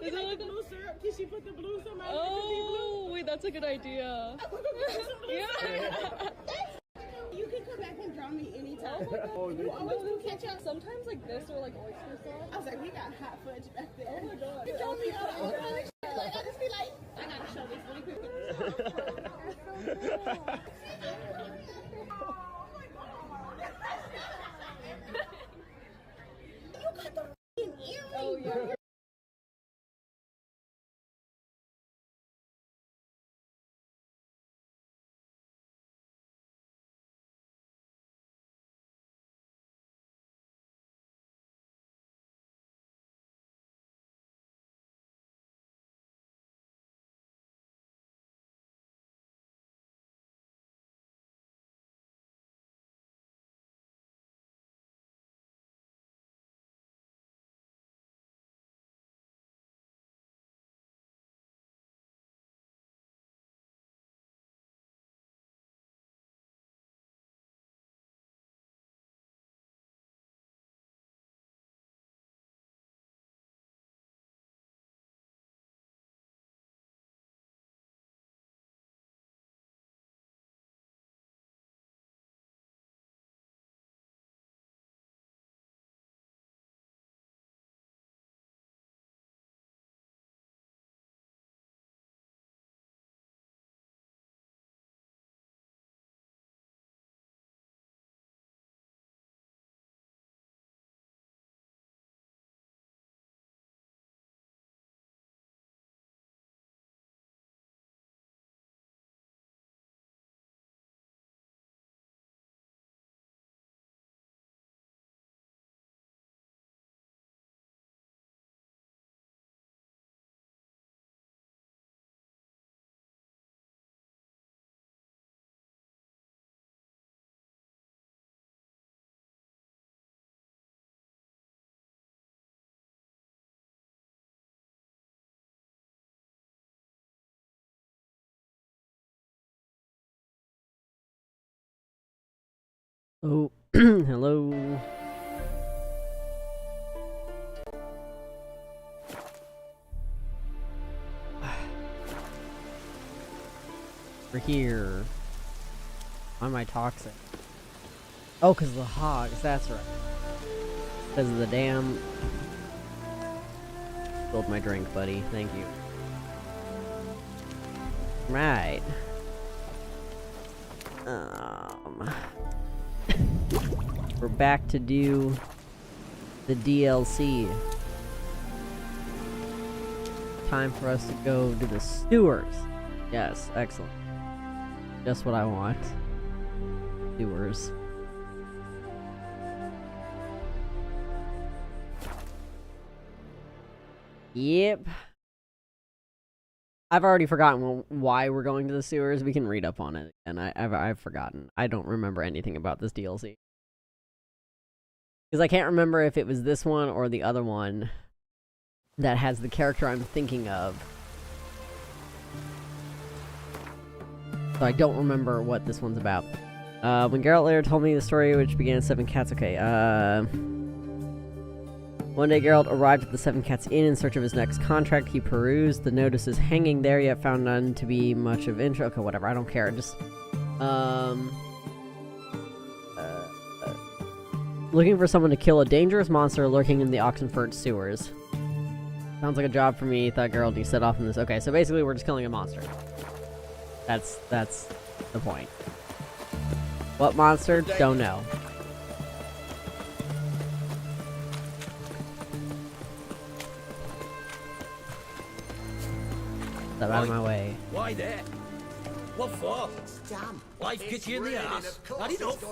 Is it like blue syrup? Can she put the blue syrup? Oh, wait, that's a good idea. Yeah. You can come back and draw me anytime. Oh You always do ketchup. Sometimes like this or like oyster sauce. I was like, we got hot fudge back there. Oh my god. You draw me up. I just be like, I gotta show this really quick. You got the f***ing earring. Oh yeah. Oh, hello. We're here. Why am I toxic? Oh, because of the hogs, that's right. Because of the damn... Spilled my drink, buddy. Thank you. Right. We're back to do the DLC. Time for us to go to the sewers. Yes, excellent. Just what I want. Sewers. Yep. I've already forgotten why we're going to the sewers. We can read up on it, and I've forgotten. I don't remember anything about this DLC. Because I can't remember if it was this one or the other one that has the character I'm thinking of. So I don't remember what this one's about. When Geralt later told me the story which began at Seven Cats, okay, one day Geralt arrived at the Seven Cats Inn in search of his next contract. He perused the notices hanging there, yet found none to be much of interest. Okay, whatever, I don't care, just, looking for someone to kill a dangerous monster lurking in the Oxenfurt sewers. Sounds like a job for me, thought Geralt. He set off in this. Okay, so basically we're just killing a monster. That's the point. What monster? Don't know. Step out of my way. Why there? What for? Life gets you in the ass. Not enough.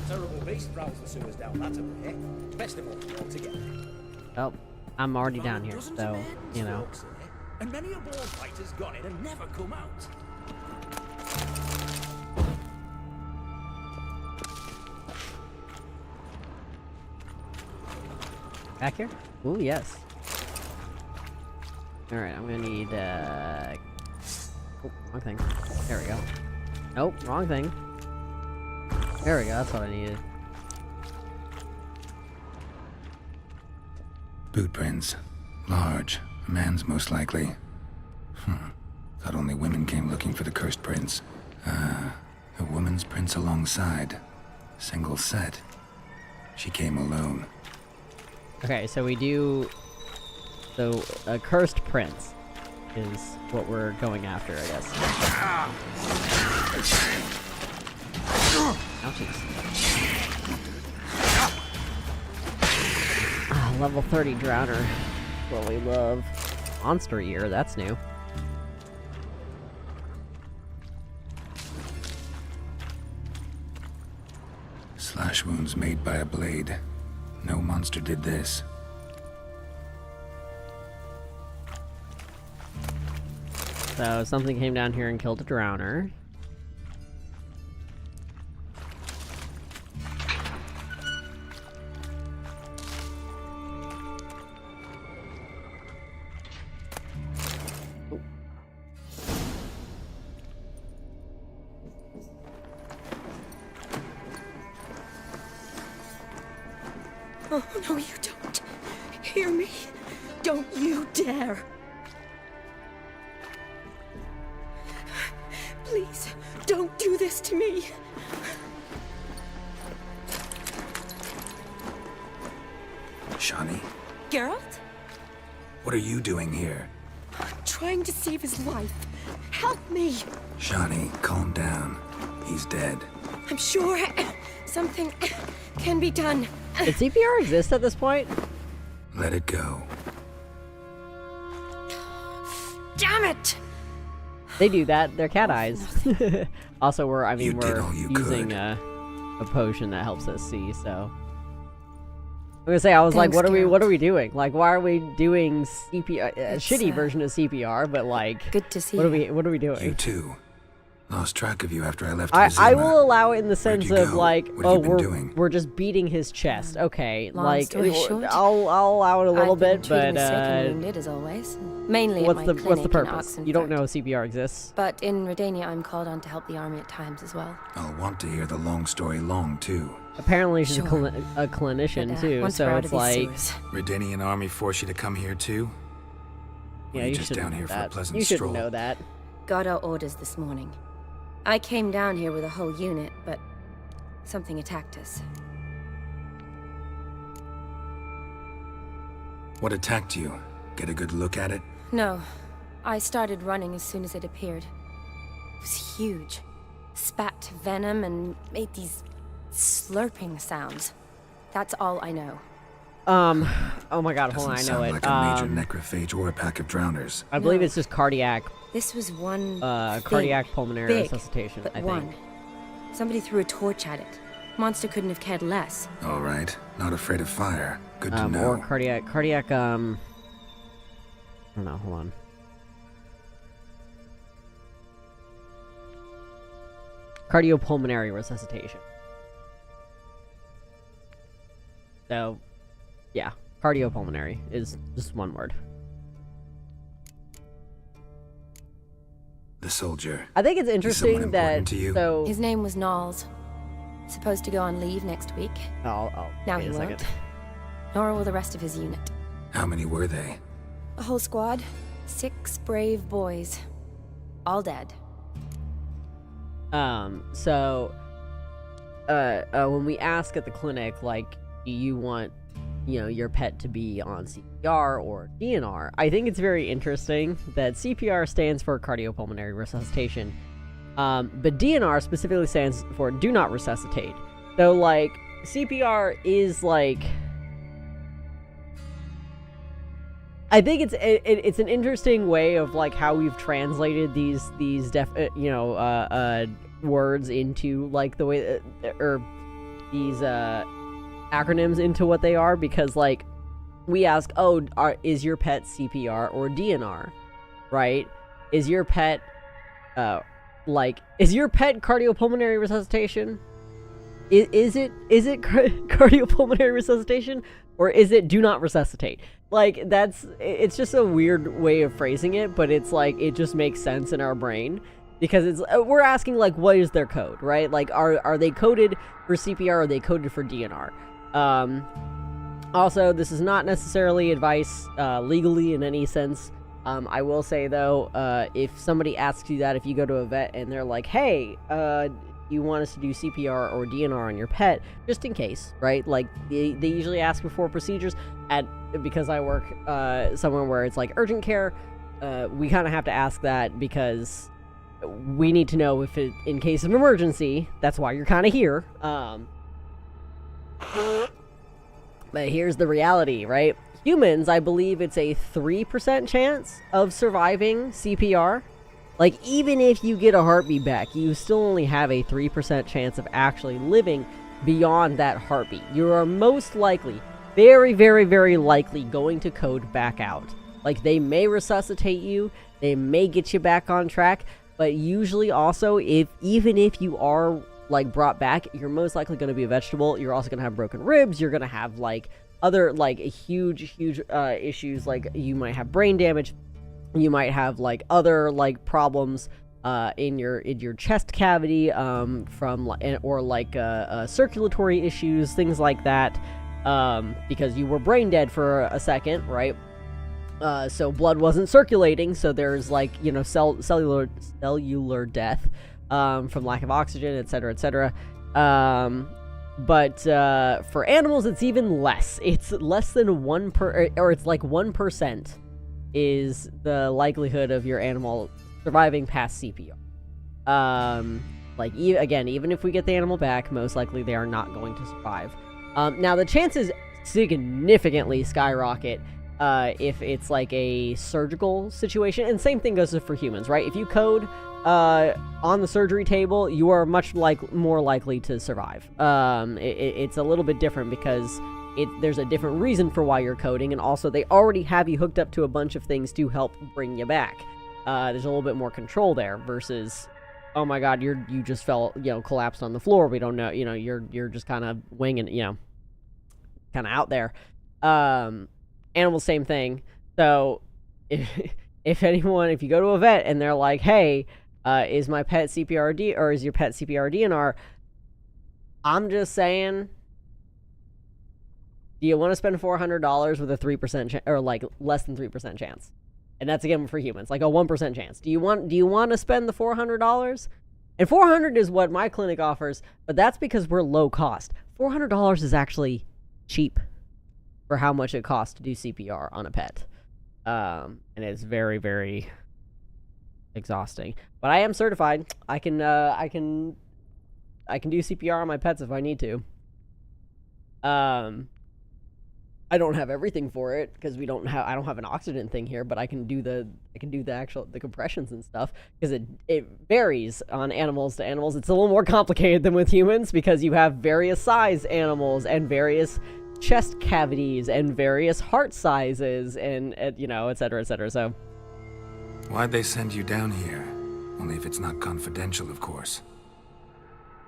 Terrible beast prowls the sewers down that way. Best of all altogether. Oh, I'm already down here, so, you know. And many a ball fighter's gone in and never come out. Back here? Ooh, yes. Alright, I'm gonna need, oh, wrong thing. There we go. Nope, wrong thing. There we go, that's what I needed. Boot prints. Large. A man's most likely. Thought only women came looking for the cursed prints. A woman's prints alongside. Single set. She came alone. Okay, so we do... So, a cursed prince is what we're going after, I guess. Ouchies. Ah, level 30 Drowner. What we love. Monster Ear, that's new. Slash wounds made by a blade. No monster did this. So, something came down here and killed a Drowner. Oh, no, you don't. Hear me? Don't you dare. Please, don't do this to me. Shani, Geralt? what are you doing here? Trying to save his life. Help me. Shani, calm down. He's dead. I'm sure something can be done. Did CPR exist at this point? Let it go. Damn it! They do that. They're cat eyes. Also, we're You did all you using could. a potion that helps us see. So I'm gonna say I was like, Thanks, what are Geralt. we doing? Like, why are we doing CPR? A It's, shitty version of CPR, but like, Good to see what are you. we You doing? too. Lost track of you after I left I Vizima. will allow it in the sense you of go? like, What have oh, you been doing? we're just beating his chest. Okay, Long like story short, I'll allow it a little I've been bit, treating but the sick and wounded as always. Mainly what's at the my what's the clinic in purpose? You don't Oxenford. know CPR exists. But in Redania, I'm called on to help the army at times as well. I'll want to hear the long story long, too. Apparently, she's Sure. a clinician But, too, once so we're out it's of these like. sewers, Redanian army forced you to come here, too? Yeah, Or you just should down know here for a that. pleasant You should stroll? know that. got our orders this morning. I came down here with a whole unit, but something attacked us. What attacked you? Get a good look at it? No, I started running as soon as it appeared. It was huge. Spat venom and made these slurping sounds. That's all I know. Oh my god, hold Doesn't on, I know sound it. like a major necrophage or a pack of drowners. I believe No. it's just cardiac, This was one cardiac thing, pulmonary big, resuscitation, but I think. one. Somebody threw a torch at it. Monster couldn't have cared less. All right. Not afraid of fire. Good to know. Or cardiac, I don't know, hold on. Cardiopulmonary resuscitation. So, yeah, cardiopulmonary is just one word. The soldier. I think it's someone interesting important that, to you? so, His name was Knowles. Supposed to go on leave next week. I'll Now wait he a second. won't. Nor will the rest of his unit. How many were they? A whole squad. 6 brave boys. All dead. So, when we ask at the clinic, like, do you want, you know, your pet to be on CPR or DNR? I think it's very interesting that CPR stands for cardiopulmonary resuscitation, but DNR specifically stands for do not resuscitate. So, like, CPR is like, I think it's an interesting way of like how we've translated these words into like the way or these acronyms into what they are, because like we ask, oh, is your pet CPR or DNR, right? Is your pet is your pet cardiopulmonary resuscitation? Is it cardiopulmonary resuscitation, or is it do not resuscitate? Like, it's just a weird way of phrasing it, but it's like, it just makes sense in our brain, because it's, we're asking, like, what is their code, right? Like, are they coded for CPR, or are they coded for DNR? Also, this is not necessarily advice legally in any sense. I will say, though, if somebody asks you that, if you go to a vet and they're like, hey, you want us to do CPR or DNR on your pet, just in case, right? Like, they usually ask before procedures. Because I work somewhere where it's like urgent care, we kind of have to ask that because we need to know if it, in case of emergency, that's why you're kind of here. But here's the reality, right? Humans, I believe it's a 3% chance of surviving CPR. Like, even if you get a heartbeat back, you still only have a 3% chance of actually living beyond that heartbeat. You are most likely, very, very, very likely going to code back out. Like, they may resuscitate you, they may get you back on track, but usually also, even if you are, like, brought back, you're most likely going to be a vegetable. You're also going to have broken ribs, you're going to have, like, other, like, huge issues, like, you might have brain damage, you might have, like, other, like, problems in your chest cavity circulatory issues, things like that, because you were brain dead for a second, right? So blood wasn't circulating, so there's, like, you know, cellular death from lack of oxygen, etc., etc. But for animals, it's even less. It's less than it's like 1% is the likelihood of your animal surviving past CPR. Like, again, even if we get the animal back, most likely they are not going to survive. Now, the chances significantly skyrocket if it's like a surgical situation, and same thing goes for humans, right? If you code on the surgery table, you are much more likely to survive. It's a little bit different because there's a different reason for why you're coding, and also they already have you hooked up to a bunch of things to help bring you back. There's a little bit more control there versus, oh my god, you just fell, you know, collapsed on the floor. We don't know, you know, you're just kind of winging, you know, kind of out there. Animals, same thing. So if you go to a vet and they're like, hey, is my pet CPRD or is your pet CPR DNR? I'm just saying, do you want to spend $400 with a 3% or like less than 3% chance? And that's again for humans, like a 1% chance. Do you want to spend the $400? And $400 is what my clinic offers, but that's because we're low cost. $400 is actually cheap for how much it costs to do CPR on a pet. And it's very, very exhausting. But I am certified. I can do CPR on my pets if I need to. I don't have everything for it because I don't have an oxygen thing here, but I can do the compressions and stuff because it varies on animals to animals. It's a little more complicated than with humans because you have various size animals and various chest cavities and various heart sizes and you know, etc., etc. So Why'd they send you down here? Only if it's not confidential, of course.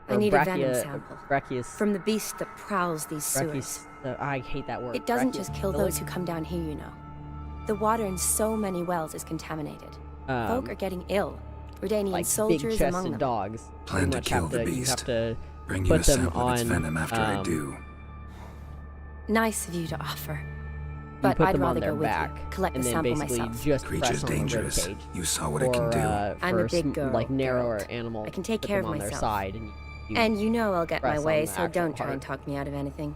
I need a venom sample. Brachius. From the beast that prowls these sewers. I hate that word. It doesn't just kill those who come down here, you know. The water in so many wells is contaminated. Folk are getting ill. Redanian like soldiers among them. Dogs. Plan to kill the beast. You have to bring you a sample of its venom after I do. Nice of you to offer. But I'd rather go with you. Collect the sample myself. Just creature's dangerous. You saw what it can do. I'm a big girl. Like narrower animals. I can take care of myself. Their side and you know I'll get my way, so don't try and talk me out of anything.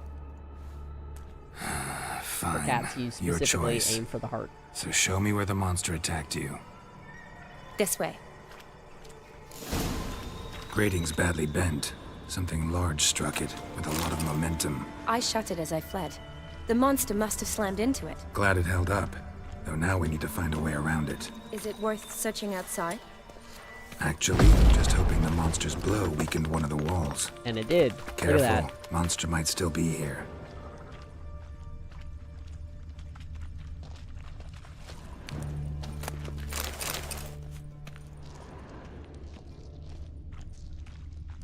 Fine. For cats, you specifically aim for the heart. So show me where the monster attacked you. This way. Grating's badly bent. Something large struck it, with a lot of momentum. I shut it as I fled. The monster must have slammed into it. Glad it held up. Though now we need to find a way around it. Is it worth searching outside? Actually, just hoping the monster's blow weakened one of the walls. And it did. Careful. Look at that. Monster might still be here.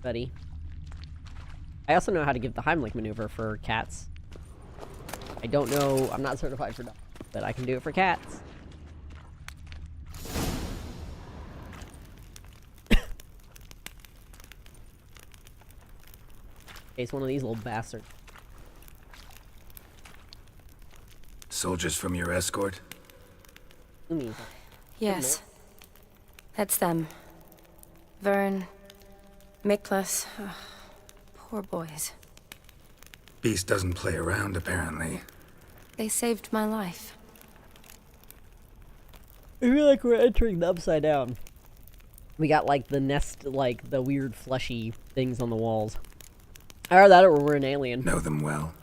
Buddy. I also know how to give the Heimlich maneuver for cats. I don't know, I'm not certified for dogs, but I can do it for cats. In case one of these little bastards. Soldiers from your escort? Yes. That's them. Vern, Miklas. Poor boys. Beast doesn't play around, apparently. They saved my life. I feel like we're entering the Upside Down. We got like the nest, like the weird fleshy things on the walls. Either that or we're an alien. Know them well.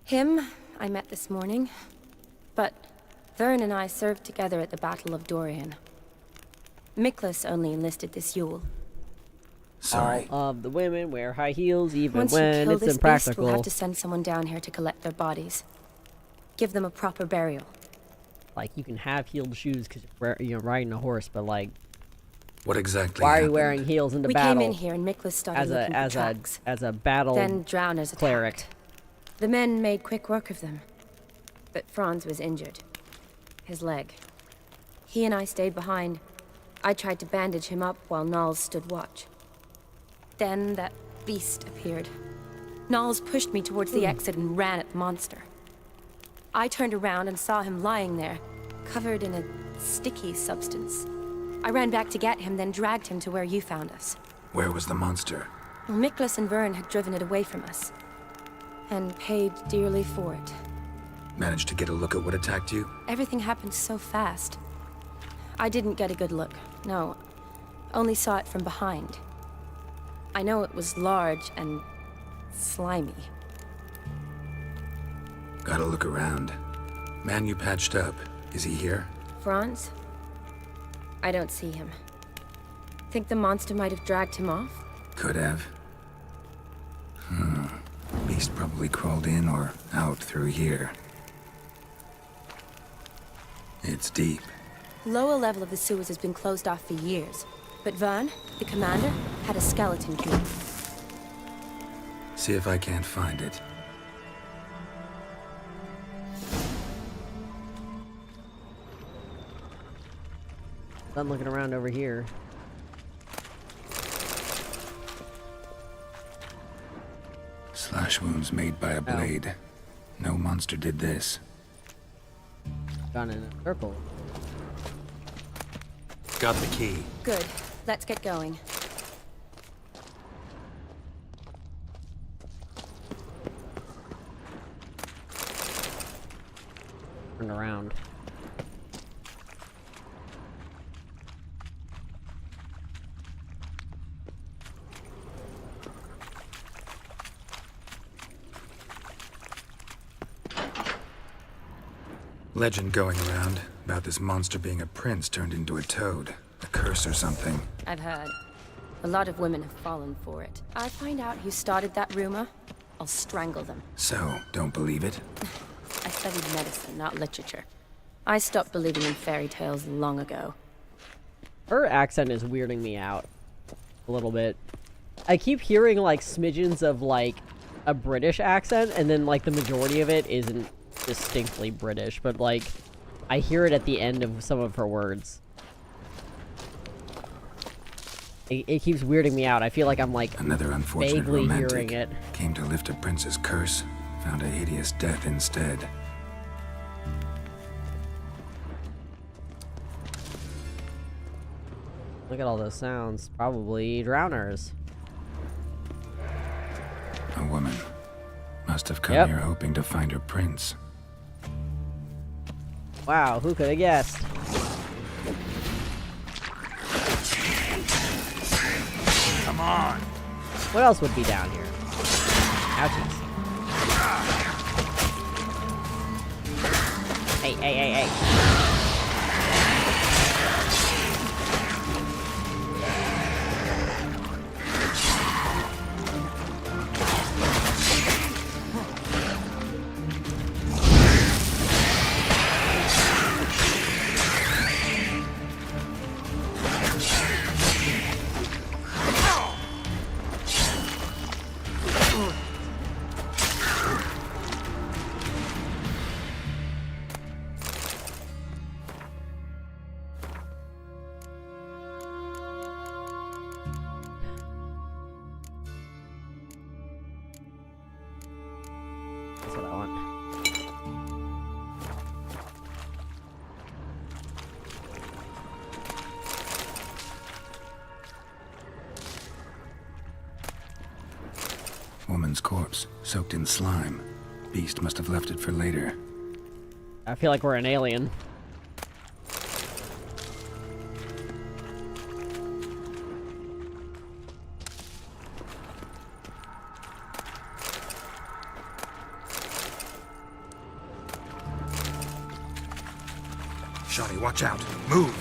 Him, I met this morning. But Vern and I served together at the Battle of Dorian. Miklas only enlisted this Yule. Sorry. All of the women wear high heels even Once you when kill it's this beast, impractical. we'll have to send someone down here to collect their bodies. Give them a proper burial. Like, you can have heeled shoes because you're riding a horse, but like, What exactly why are you happened? wearing heels into We battle? came in here and Miklas started as looking a for tracks. as a battle Then drowners attacked. cleric. The men made quick work of them. But Franz was injured. His leg. He and I stayed behind. I tried to bandage him up while Nals stood watch. Then that beast appeared. Nals pushed me towards the exit and ran at the monster. I turned around and saw him lying there, covered in a sticky substance. I ran back to get him, then dragged him to where you found us. Where was the monster? Well, Miklas and Vern had driven it away from us. And paid dearly for it. Managed to get a look at what attacked you? Everything happened so fast. I didn't get a good look, no. Only saw it from behind. I know it was large and slimy. Gotta look around. Man you patched up, is he here? Franz? I don't see him. Think the monster might have dragged him off? Could have. Beast probably crawled in or out through here. It's deep. Lower level of the sewers has been closed off for years. But Vern, the commander, had a skeleton key. See if I can't find it. I'm looking around over here. Slash wounds made by a blade. No monster did this. Gone in a circle. Got the key. Good. Let's get going. Turn around. Legend going around about this monster being a prince turned into a toad. A curse or something. I've heard. A lot of women have fallen for it. I find out who started that rumor, I'll strangle them. So, don't believe it? I studied medicine, not literature. I stopped believing in fairy tales long ago. Her accent is weirding me out a little bit. I keep hearing like smidgens of like a British accent, and then like the majority of it isn't distinctly British, but like I hear it at the end of some of her words. It keeps weirding me out. I feel like I'm like Another unfortunate vaguely romantic. hearing it. Came to lift a prince's curse, found a hideous death instead. Look at all those sounds. Probably drowners. A woman. Must have come Yep. here hoping to find her prince. Wow, who could have guessed? Come on. What else would be down here? Ouchies. Hey, hey, hey, hey. Woman's corpse, soaked in slime. Beast must have left it for later. I feel like we're an alien. Shawnee, watch out! Move!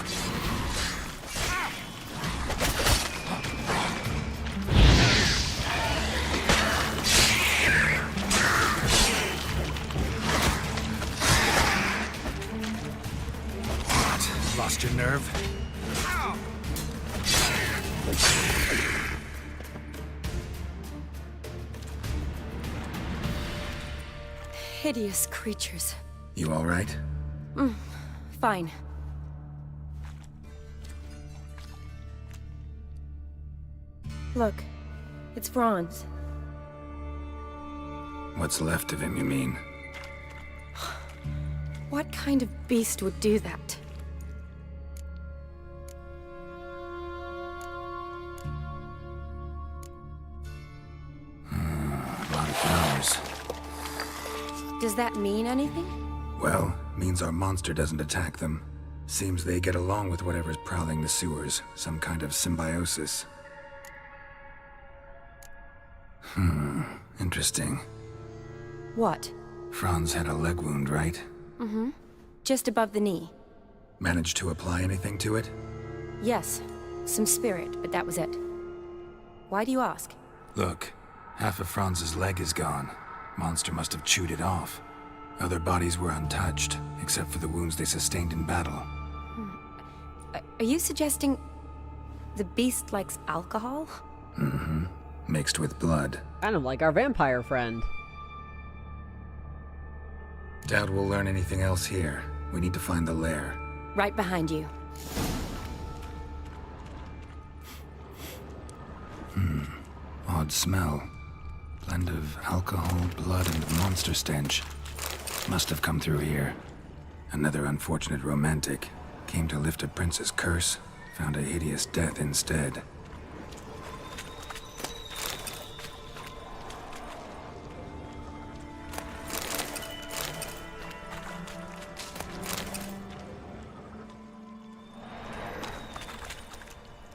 What? Lost your nerve? Hideous creatures. You all right? Fine. Look, it's Franz. What's left of him, you mean? What kind of beast would do that? A lot of flowers. Does that mean anything? Well, means our monster doesn't attack them. Seems they get along with whatever's prowling the sewers. Some kind of symbiosis. Interesting. What? Franz had a leg wound, right? Just above the knee. Managed to apply anything to it? Yes, some spirit, but that was it. Why do you ask? Look, half of Franz's leg is gone. Monster must have chewed it off. Other bodies were untouched, except for the wounds they sustained in battle. Are you suggesting the beast likes alcohol? Mixed with blood. Kind of like our vampire friend. Doubt we'll learn anything else here. We need to find the lair. Right behind you. Odd smell. Blend of alcohol, blood, and monster stench. Must have come through here. Another unfortunate romantic. Came to lift a prince's curse, found a hideous death instead.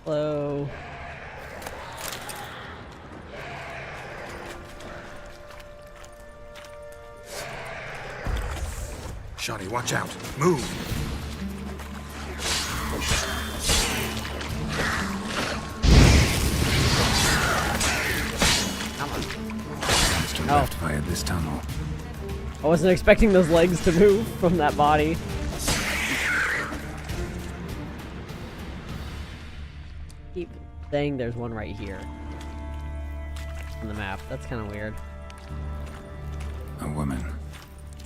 Hello. Shawnee, watch out! Move! Monster left via this tunnel. I wasn't expecting those legs to move from that body. Keep saying there's one right here on the map. That's kind of weird. A woman.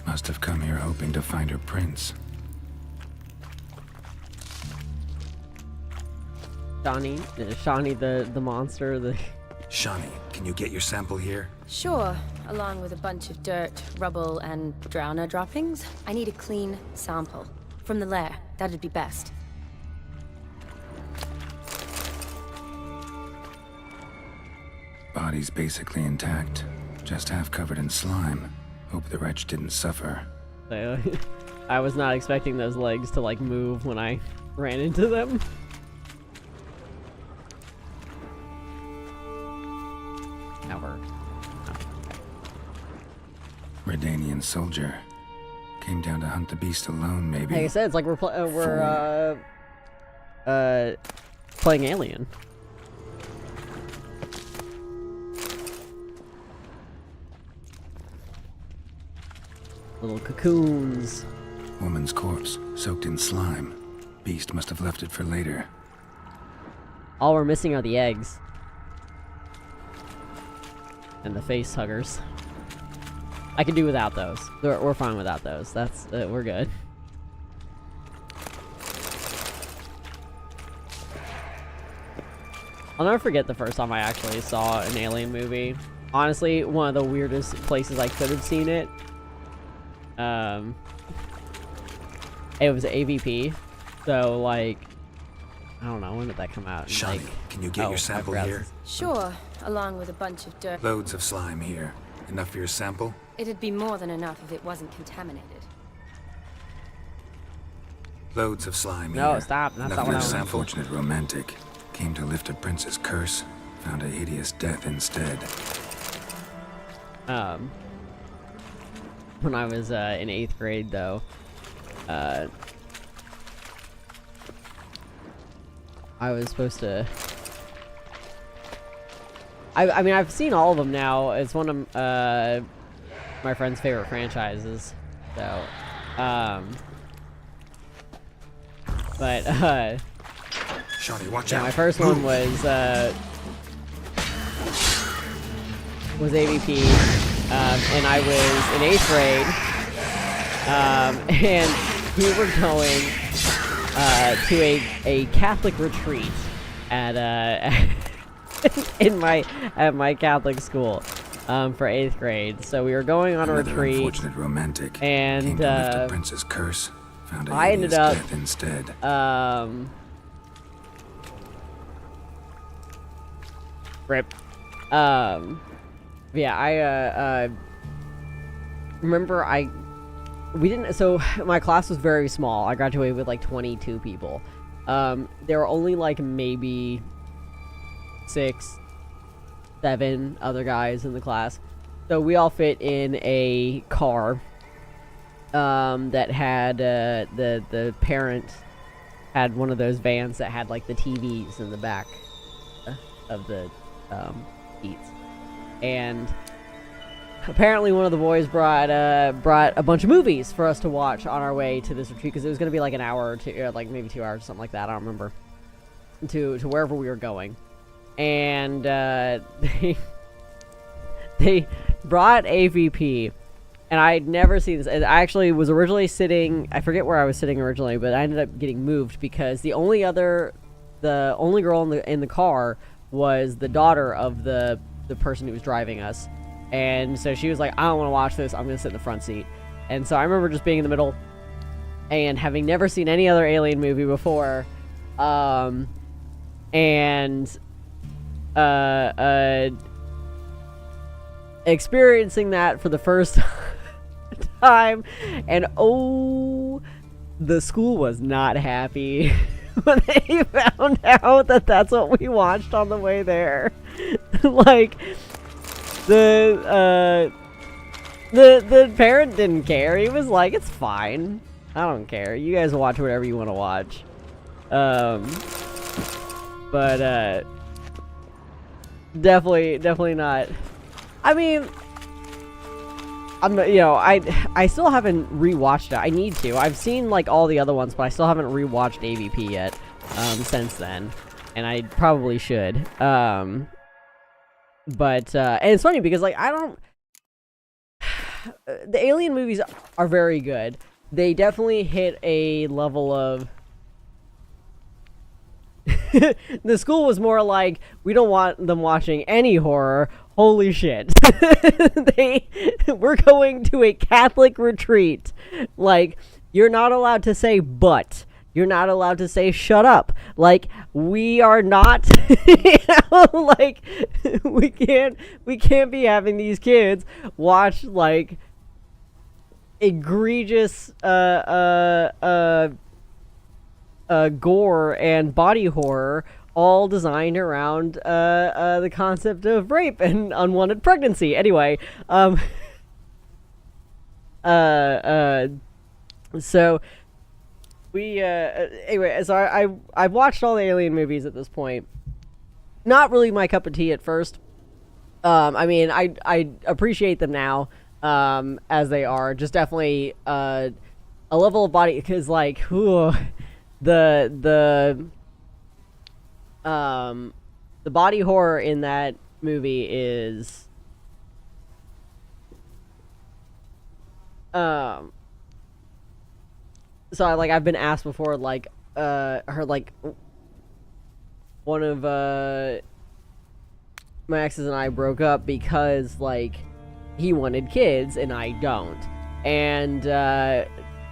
Must have come here hoping to find her prince. Shawnee the monster, Shawnee, can you get your sample here? Sure, along with a bunch of dirt, rubble, and drowner droppings. I need a clean sample. From the lair, that'd be best. Body's basically intact, just half covered in slime. Hope the wretch didn't suffer. I was not expecting those legs to like move when I ran into them. Never. Redanian soldier. Came down to hunt the beast alone, maybe. Like I said, it's like we're playing Alien. Little cocoons. Woman's corpse, soaked in slime. Beast must have left it for later. All we're missing are the eggs. And the face huggers. I can do without those. We're fine without those. That's we're good. I'll never forget the first time I actually saw an Alien movie. Honestly, one of the weirdest places I could have seen it. It was AVP. So like, I don't know, when did that come out? Shawnee, like, can you get your sample I forgot. here? Sure, along with a bunch of dirt. Loads of slime here. Enough for your sample? It'd be more than enough if it wasn't contaminated. Loads of slime No, here. stop. That's Enough not what I for want. this unfortunate romantic. Came to lift a prince's curse. Found a hideous death instead. When I was in 8th grade, though, I was supposed to. I mean, I've seen all of them now. It's one of my friend's favorite franchises. So, but Shawty, watch yeah, out. my first one was AVP, and I was in 8th grade, and we were going to a Catholic retreat at at my Catholic school for 8th grade. So we were going on a Another retreat, unfortunate romantic. and Came to lift a prince's curse. Found a I ended hideous up death instead. Rip. Yeah, I remember we didn't, so my class was very small. I graduated with like 22 people. There were only like maybe 6, 7 other guys in the class. So we all fit in a car that had the parent had one of those vans that had like the TVs in the back of the seats. And apparently one of the boys brought a bunch of movies for us to watch on our way to this retreat, because it was going to be like an hour or 2, or like maybe 2 hours or something like that, I don't remember, to wherever we were going. And they brought AVP, and I'd never seen this. And I actually was originally sitting, I forget where I was sitting originally, but I ended up getting moved because the only girl in the car was the daughter of the person who was driving us. And so she was like, I don't want to watch this, I'm going to sit in the front seat. And so I remember just being in the middle and having never seen any other Alien movie before, experiencing that for the first time. And oh, the school was not happy when they found out that that's what we watched on the way there. Like, the parent didn't care. He was like, it's fine, I don't care, you guys watch whatever you want to watch. But definitely not. I mean, I still haven't rewatched it. I need to. I've seen like all the other ones, but I still haven't rewatched AVP yet since then, and I probably should. But and it's funny because like the Alien movies are very good. They definitely hit a level of the school was more like, we don't want them watching any horror. Holy shit. We're going to a Catholic retreat. Like, you're not allowed to say but. You're not allowed to say shut up. Like, we are not, like, we can't be having these kids watch like egregious gore and body horror, all designed around the concept of rape and unwanted pregnancy. Anyway, so we anyway, so I've watched all the Alien movies at this point. Not really my cup of tea at first. I mean, I appreciate them now, as they are. Just definitely a level of body, because like, whew, the body horror in that movie is so I've been asked before, like her, like, one of my exes and I broke up because like he wanted kids and I don't, and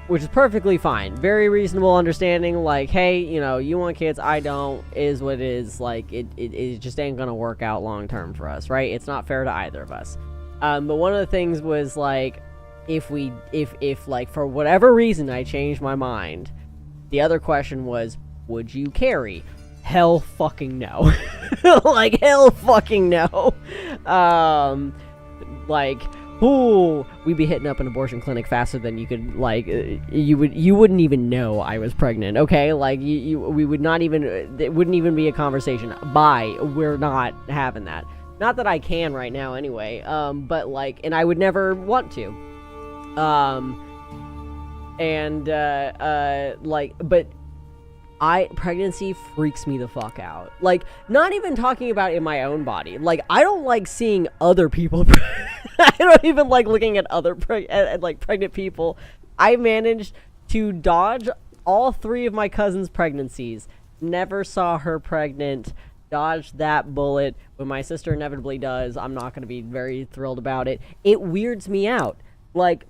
which is perfectly fine. Very reasonable understanding, like, hey, you know, you want kids, I don't, is what it is. Like, it just ain't gonna work out long term for us, right? It's not fair to either of us. But one of the things was, like, if like, for whatever reason I changed my mind, the other question was, would you carry? Hell fucking no. Like, hell fucking no. Like, ooh, we'd be hitting up an abortion clinic faster than you could, like, you wouldn't even know I was pregnant, okay? Like, we would not even, it wouldn't even be a conversation. Bye, we're not having that. Not that I can right now anyway, but, like, and I would never want to. Like, but pregnancy freaks me the fuck out. Like, not even talking about in my own body. Like, I don't like seeing other people. I don't even like looking at other pregnant people. I managed to dodge all 3 of my cousin's pregnancies. Never saw her pregnant. Dodged that bullet. When my sister inevitably does, I'm not going to be very thrilled about it. It weirds me out. Like,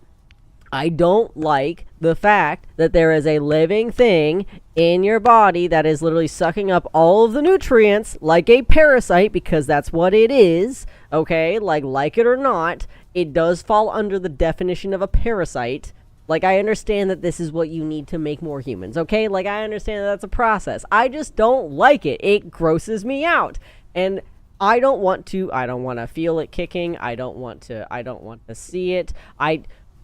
I don't like the fact that there is a living thing in your body that is literally sucking up all of the nutrients like a parasite, because that's what it is, okay? Like it or not, it does fall under the definition of a parasite. Like, I understand that this is what you need to make more humans, okay? Like, I understand that that's a process. I just don't like it. It grosses me out. And I don't want to feel it kicking. I don't want to see it.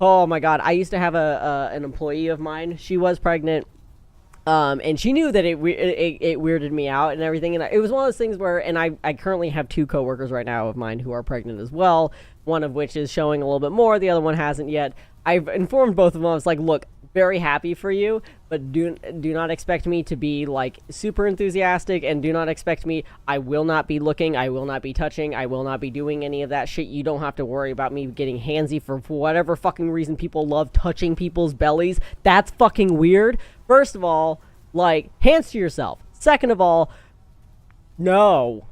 Oh my god, I used to have an employee of mine. She was pregnant, and she knew that it weirded me out and everything. And it was one of those things where, and I currently have 2 coworkers right now of mine who are pregnant as well. One of which is showing a little bit more. The other one hasn't yet. I've informed both of them. I was like, look, very happy for you, but do not expect me to be, like, super enthusiastic, and do not expect me. I will not be looking. I will not be touching. I will not be doing any of that shit. You don't have to worry about me getting handsy for whatever fucking reason people love touching people's bellies. That's fucking weird. First of all, like, hands to yourself. Second of all, no,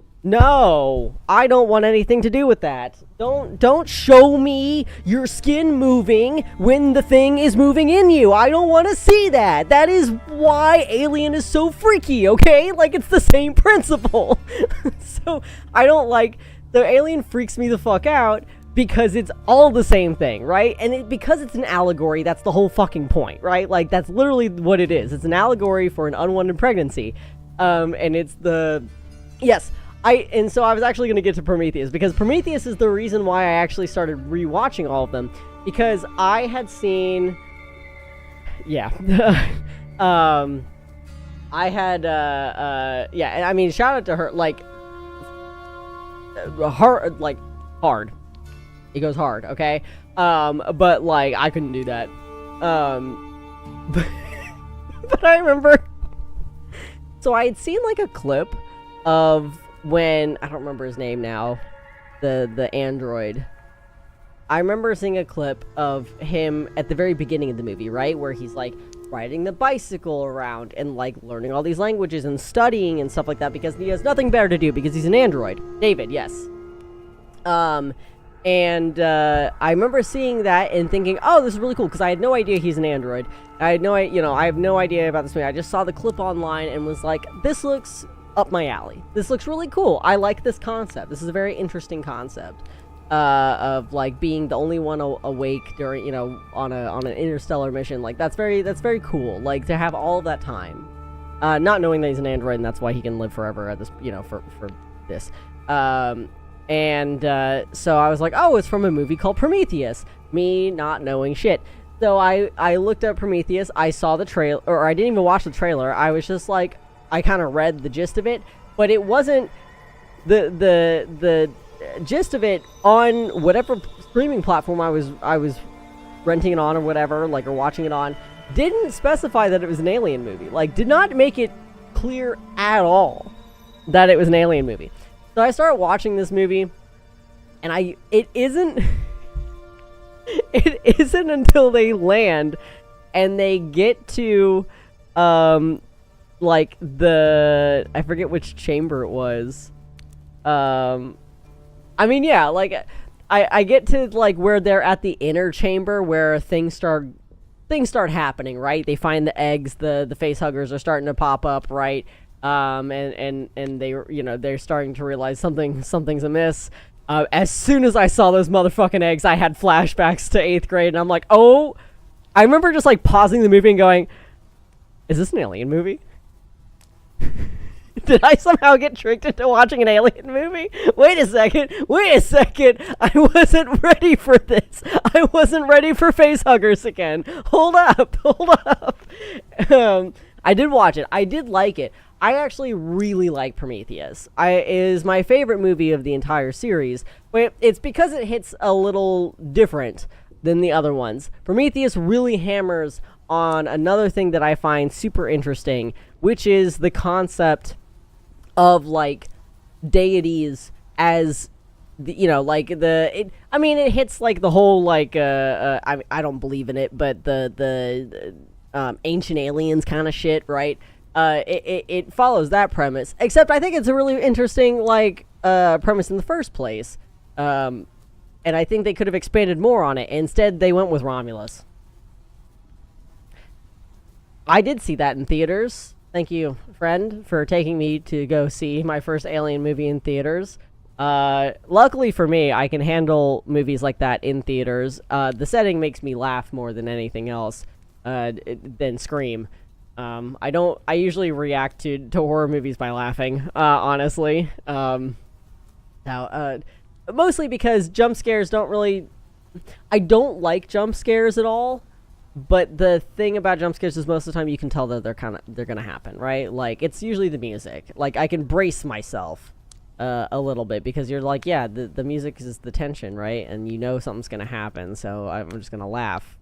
I don't want anything to do with that. Don't show me your skin moving when the thing is moving in you. I don't want to see that. That is why Alien is so freaky, okay? Like, it's the same principle. So, I don't like, the Alien freaks me the fuck out because it's all the same thing, right? And because it's an allegory, that's the whole fucking point, right? Like, that's literally what it is. It's an allegory for an unwanted pregnancy. And it's yes. And so I was actually going to get to Prometheus, because Prometheus is the reason why I actually started rewatching all of them, because I had seen, yeah, I had, yeah, I mean, shout out to her, like, hard, it goes hard, okay, but, like, I couldn't do that, but I remember, so I had seen, like, a clip of when, I don't remember his name now, the android. I remember seeing a clip of him at the very beginning of the movie, right? Where he's, like, riding the bicycle around and, like, learning all these languages and studying and stuff like that, because he has nothing better to do because he's an android. David, yes. I remember seeing that and thinking, oh, this is really cool, because I had no idea he's an android. I have no idea about this movie. I just saw the clip online and was like, this looks up my alley. This looks really cool. I like this concept. This is a very interesting concept of, like, being the only one awake during, you know, on an interstellar mission. Like, that's very cool. Like, to have all of that time, not knowing that he's an android and that's why he can live forever at this, you know, for this. So I was like, oh, it's from a movie called Prometheus. Me not knowing shit. So I looked up Prometheus. I saw the trailer, or I didn't even watch the trailer. I was just like, I kind of read the gist of it, but it wasn't the gist of it on whatever streaming platform I was renting it on or whatever, like, or watching it on, didn't specify that it was an Alien movie. Like, did not make it clear at all that it was an Alien movie. So I started watching this movie, and it isn't until they land and they get to like, I forget which chamber it was. I mean, yeah, like, I get to, like, where they're at the inner chamber where things start things start happening, right? They find the eggs, the face huggers are starting to pop up, right? And they, you know, they're starting to realize something's amiss. As soon as I saw those motherfucking eggs, I had flashbacks to 8th grade, and I'm like, oh, I remember just like pausing the movie and going, is this an Alien movie? Did I somehow get tricked into watching an Alien movie? Wait a second. I wasn't ready for this. I wasn't ready for face huggers again. Hold up. I did watch it. I did like it. I actually really like Prometheus. It is my favorite movie of the entire series. But it's because it hits a little different than the other ones. Prometheus really hammers on another thing that I find super interesting, which is the concept of like deities as the, you know, like it hits like the whole like I don't believe in it, but the ancient aliens kind of shit, right? It follows that premise, except I think it's a really interesting like premise in the first place, and I think they could have expanded more on it. Instead, they went with Romulus. I did see that in theaters. Thank you, friend, for taking me to go see my first Alien movie in theaters. Luckily for me, I can handle movies like that in theaters. The setting makes me laugh more than anything else, than Scream. I usually react to horror movies by laughing, honestly. Mostly because jump scares don't really... I don't like jump scares at all. But the thing about jump scares is most of the time you can tell that they're gonna happen, right? Like, it's usually the music. Like, I can brace myself a little bit because you're like, yeah, the music is the tension, right? And you know something's gonna happen, so I'm just gonna laugh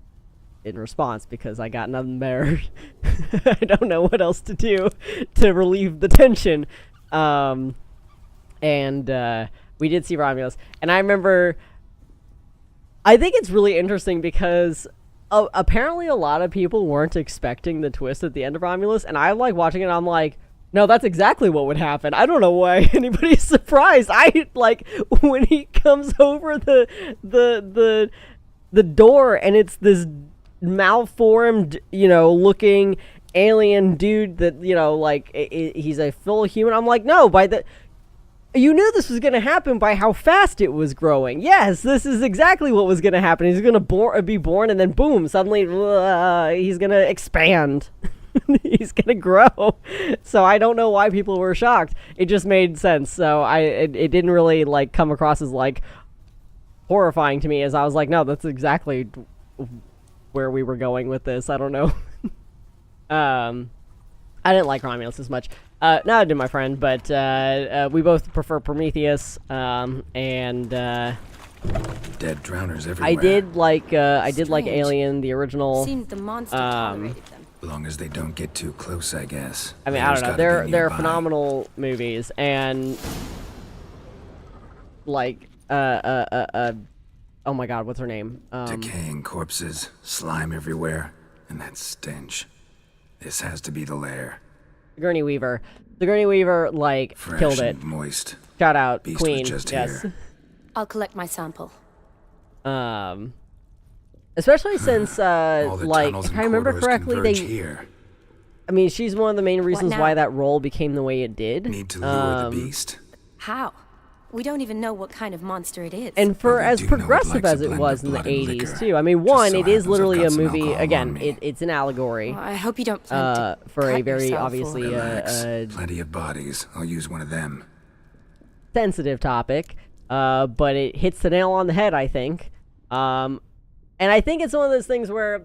in response because I got nothing better. I don't know what else to do to relieve the tension. We did see Romulus, and I remember. I think it's really interesting because. Apparently a lot of people weren't expecting the twist at the end of Romulus, and I like watching it and I'm like, no, that's exactly what would happen. I don't know why anybody's surprised. I like when he comes over the door and it's this malformed, you know, looking alien dude that, you know, like he's a full human. I'm like, no, you knew this was going to happen by how fast it was growing. Yes, this is exactly what was going to happen. He's going to be born, and then boom, suddenly he's going to expand. He's going to grow. So I don't know why people were shocked. It just made sense. So it didn't really like come across as like horrifying to me, as I was like, no, that's exactly where we were going with this. I don't know. I didn't like Romulus as much. Neither did my friend, but we both prefer Prometheus, and Dead drowners everywhere. I did like Alien, the original. Seemed the monster tolerated them. As long as they don't get too close, I guess. I mean, I don't know. They're phenomenal movies, and like oh my God, what's her name? Decaying corpses, slime everywhere, and that stench. This has to be the lair. Sigourney Weaver. Sigourney Weaver, like, Fresh killed it. And moist. Shout out, Beast Queen. was just yes. here. I'll collect my sample. Especially since, All the like, tunnels if and I remember corridors correctly, converge here. I mean, she's one of the main reasons now? why that role became the way it did. Need to lure the beast. How? We don't even know what kind of monster it is. And for But we as do know it progressive likes as a it blend was of in the blood and 80s, liquor. too. I mean, Just one, so it is happens I've literally got a some movie, alcohol again, on me. it's an allegory. I hope you don't plan to For a cut very, yourself obviously, or- Relax. Plenty of bodies. I'll use one of them. sensitive topic, but it hits the nail on the head, I think. And I think it's one of those things where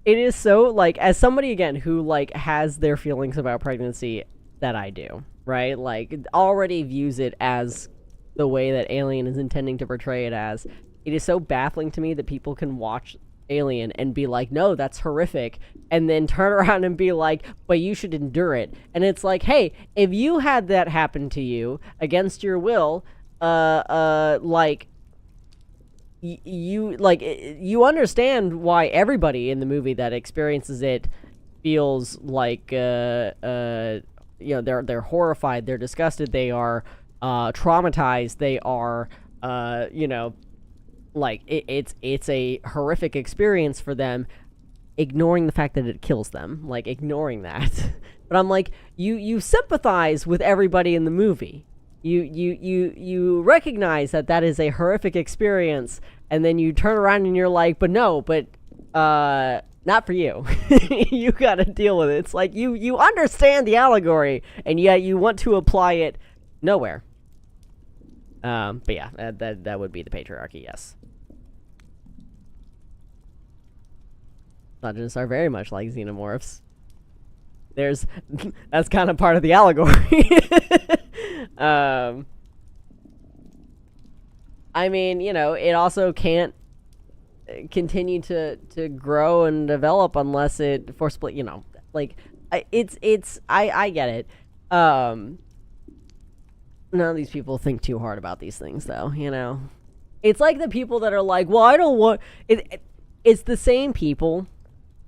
it is so, like, as somebody, again, who, like, has their feelings about pregnancy that I do, right? Like, already views it as the way that Alien is intending to portray it as. It is so baffling to me that people can watch Alien and be like, no, that's horrific, and then turn around and be like, but you should endure it. And it's like, hey, if you had that happen to you against your will, like, you understand why everybody in the movie that experiences it feels like you know, they're horrified, they're disgusted, they are traumatized, they are you know, like it's a horrific experience for them, ignoring the fact that it kills them, like ignoring that. But I'm like, you sympathize with everybody in the movie. You recognize that that is a horrific experience, and then you turn around and you're like, but not for you. You gotta deal with it. It's like you understand the allegory, and yet you want to apply it nowhere. But yeah, that would be the patriarchy, yes. Misogynists are very much like xenomorphs. That's kind of part of the allegory. I mean, you know, it also can't continue to grow and develop unless it forcibly, you know, like, I get it. None of these people think too hard about these things, though, you know? It's like the people that are like, well, I don't want... It's the same people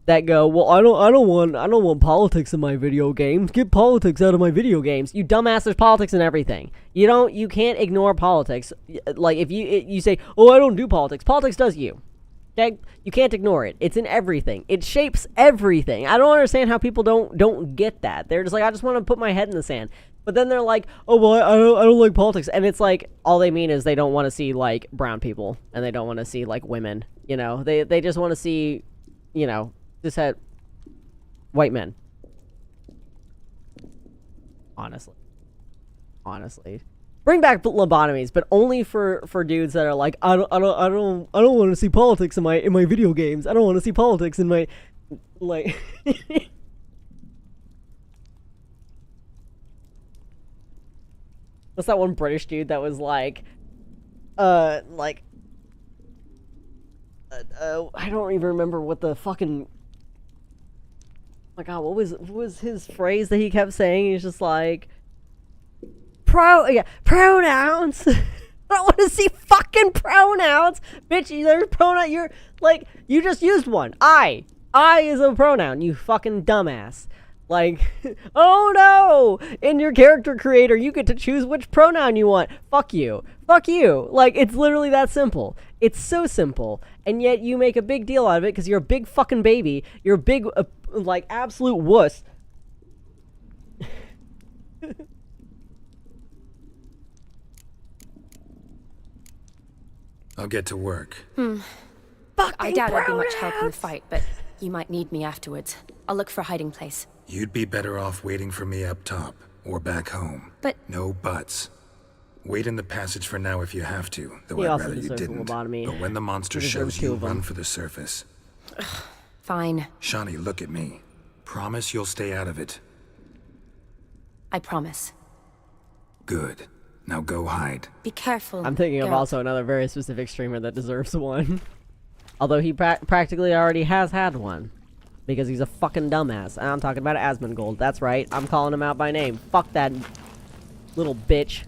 that go, well, I don't want politics in my video games. Get politics out of my video games. You dumbass, there's politics in everything. You can't ignore politics. Like, if you say, oh, I don't do politics. Politics does you. Okay? You can't ignore it. It's in everything. It shapes everything. I don't understand how people don't get that. They're just like, I just want to put my head in the sand. But then they're like, oh, well, I don't like politics. And it's like, all they mean is they don't want to see, like, brown people. And they don't want to see, like, women. You know? They just want to see, you know, just had white men. Honestly. Bring back lobotomies, but only for dudes that are like, I don't want to see politics in my video games. I don't want to see politics in my, like. What's that one British dude that was like, I don't even remember what the fucking. Oh my God, what was his phrase that he kept saying? He's just like, pronouns. I don't want to see fucking pronouns, bitch. There's pronoun. You're like, you just used one. I is a pronoun. You fucking dumbass. Like, oh no! In your character creator, you get to choose which pronoun you want. Fuck you. Fuck you. Like, it's literally that simple. It's so simple. And yet you make a big deal out of it because you're a big fucking baby. You're a big, like, absolute wuss. I'll get to work. I doubt I'd be much help in the fight, but you might need me afterwards. I'll look for a hiding place. You'd be better off waiting for me up top, or back home. But... No buts. Wait in the passage for now if you have to, though He I'd also rather you deserves a didn't. lobotomy. But when the monster He deserves shows two you, of them. run for the surface. Fine. Shawnee, look at me. Promise you'll stay out of it. I promise. Good. Now go hide. Be careful. I'm thinking of Geralt. also another very specific streamer that deserves one. Although he practically already has had one. Because he's a fucking dumbass. And I'm talking about Asmongold. That's right. I'm calling him out by name. Fuck that little bitch.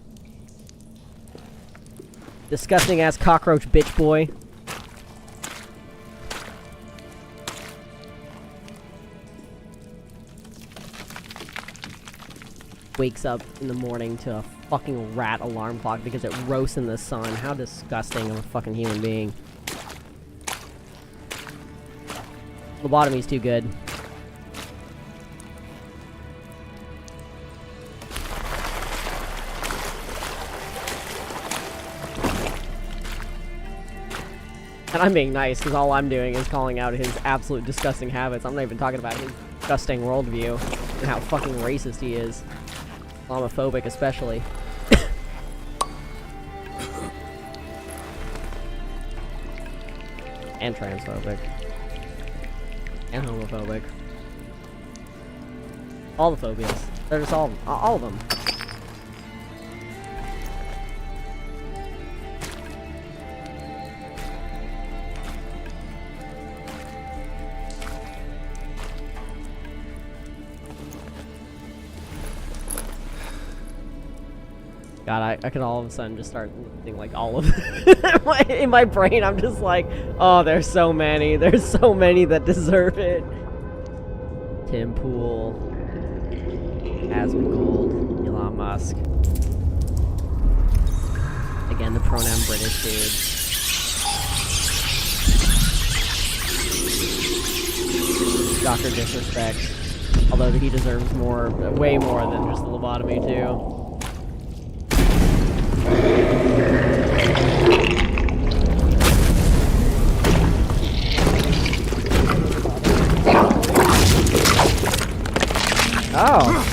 Disgusting ass cockroach bitch boy. Wakes up in the morning to a fucking rat alarm clock because it roasts in the sun. How disgusting of a fucking human being. Lobotomy's too good. And I'm being nice because all I'm doing is calling out his absolute disgusting habits. I'm not even talking about his disgusting worldview and how fucking racist he is. Homophobic especially. And transphobic. And homophobic. All the phobias. They're just all of them. God, I could all of a sudden just start thinking like all of in my brain. I'm just like, oh, there's so many. There's so many that deserve it. Tim Pool, Asmongold, Elon Musk. Again, the pronoun British dude. Dr. Disrespect. Although he deserves more, way more than just the lobotomy too. Oh.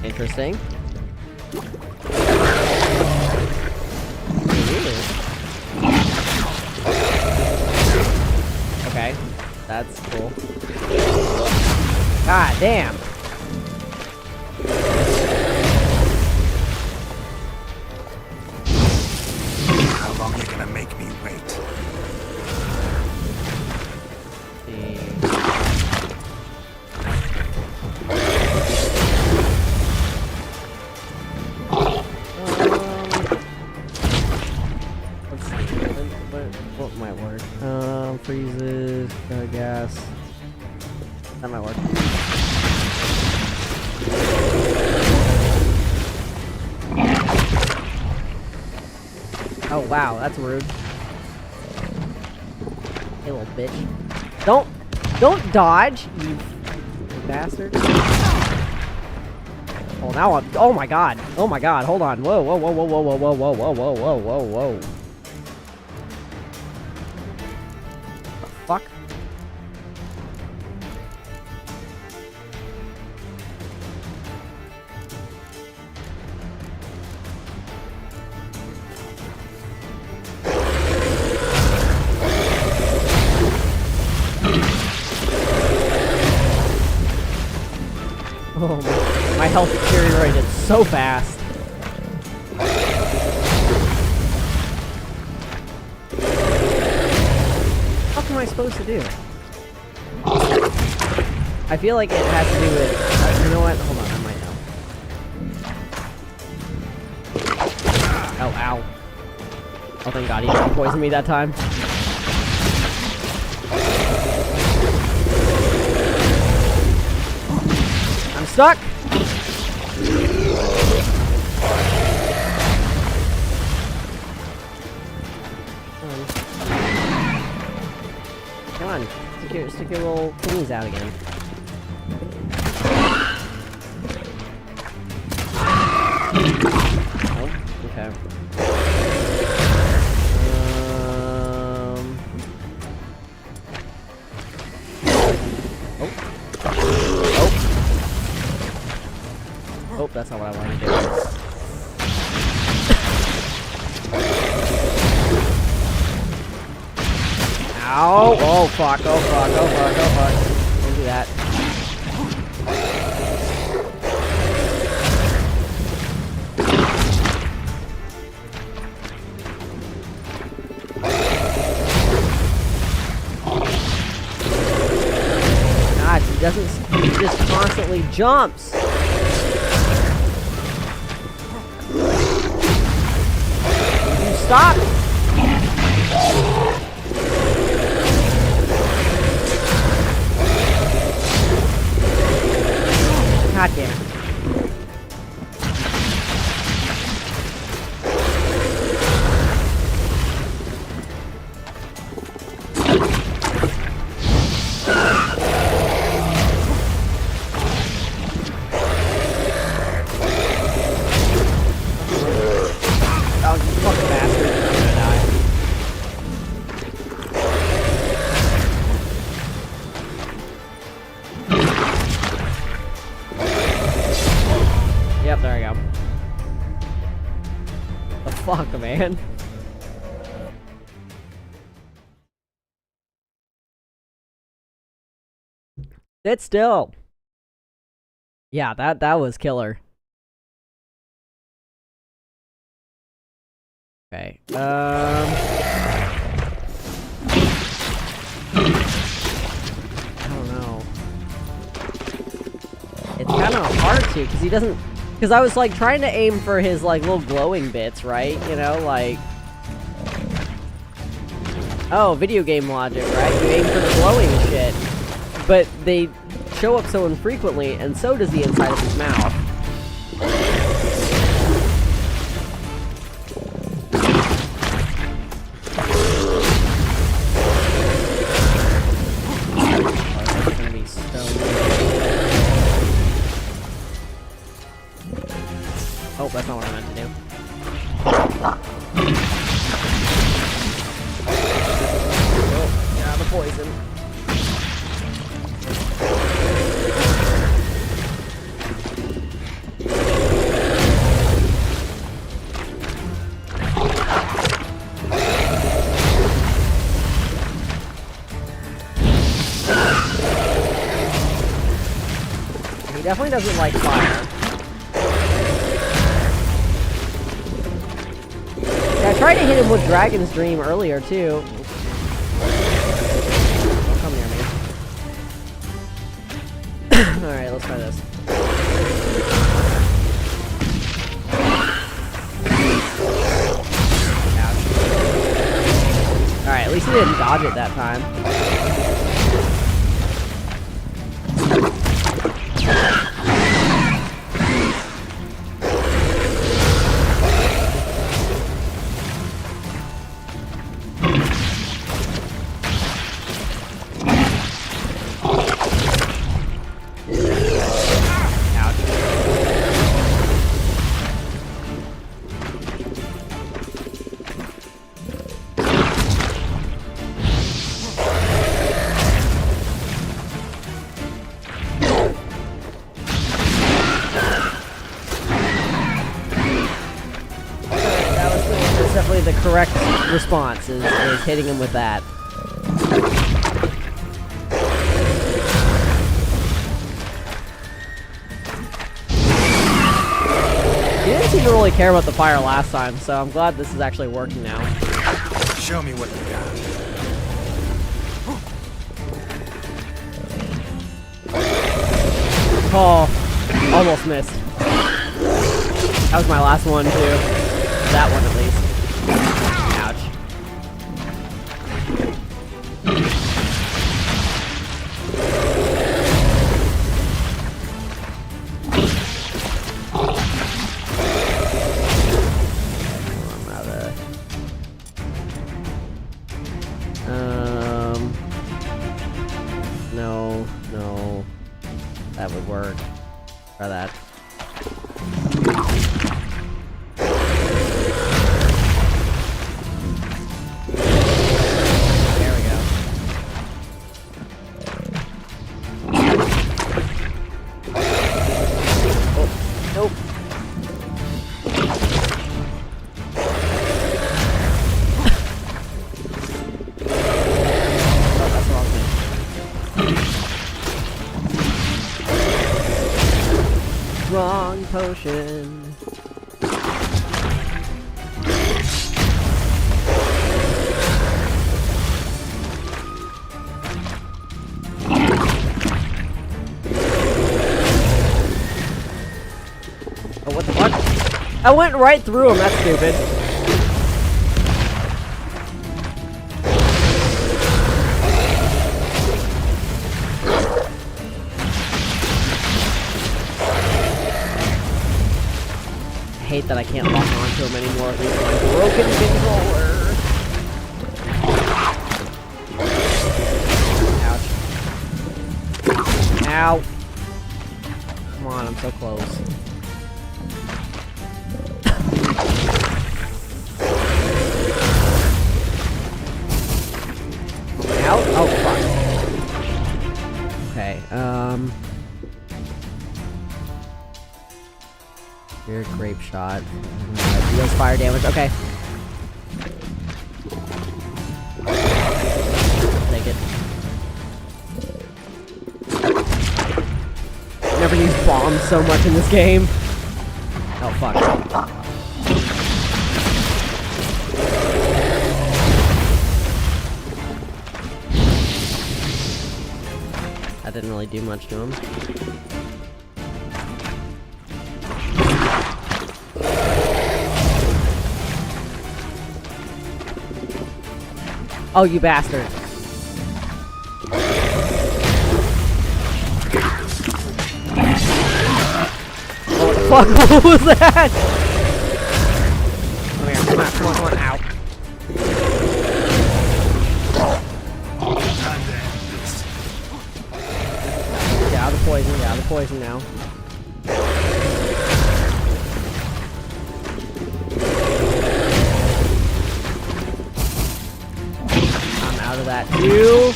Interesting. Okay, that's cool. God damn. How long are you gonna make me wait? What might work? Freezes, gas. That might work. Oh wow, that's rude. Hey little bitch. Don't dodge, you bastard. Oh now I'm, oh my god, hold on. Whoa, whoa, whoa, whoa, whoa, whoa, whoa, whoa, whoa, whoa, whoa, whoa, whoa. Fuck? Oh, my health deteriorated so fast. What am I supposed to do? I feel like it has to do with... you know what? Hold on, I might know. Oh, ow. Oh, thank God he didn't poison me that time. I'm stuck! Come on, stick your little thingies out again. Oh, okay. Oh, that's not what I wanted to do. Ow! Oh fuck, oh fuck, oh fuck, oh fuck. Don't do that. God, he doesn't, he just constantly jumps! Stop! God damn it. Oh, you fucking bastard. I'm gonna die. Yep, there we go. The fuck, man? Sit still. Yeah, that was killer. Okay. I don't know. It's kind of hard to, because he doesn't. Because I was like trying to aim for his like little glowing bits, right? You know, like. Oh, video game logic, right? You aim for the glowing shit, but they show up so infrequently, and so does the inside of his mouth. definitely doesn't like fire. Yeah, I tried to hit him with Dragon's Dream earlier, too. Don't come near me. Alright, let's try this. Alright, at least he didn't dodge it that time. The correct response is hitting him with that. He didn't seem to really care about the fire last time, so I'm glad this is actually working now. Show me what you got. Oh, almost missed. That was my last one, too. That one, at least. Ouch. No. That would work. Try that. Wrong potion. Oh, what the fuck? I went right through him, that's stupid. I hate that I can't lock onto him anymore with my broken controller. Ouch. Ow. Come on, I'm so close. Out? Oh, fuck. Okay, Weird grape shot. Deals fire damage. Okay. Take it. Never used bombs so much in this game. Oh fuck. That didn't really do much to him. Oh, you bastard. Oh, what the fuck? What was that? Come here, come on, come on, come on, ow. Get out of the poison, get out of the poison now. Out of that too.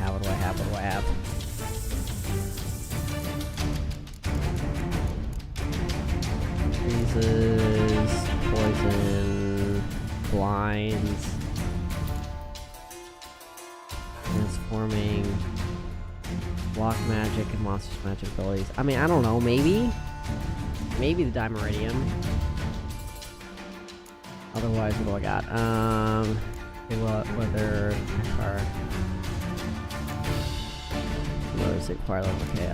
What do I have? Freezes, poison. blinds. Transforming. Block magic and monsters magic abilities. I mean, I don't know, maybe? Maybe the Dimeridium. Otherwise, what do I got? Okay, whether are what is it? Choir level. Okay,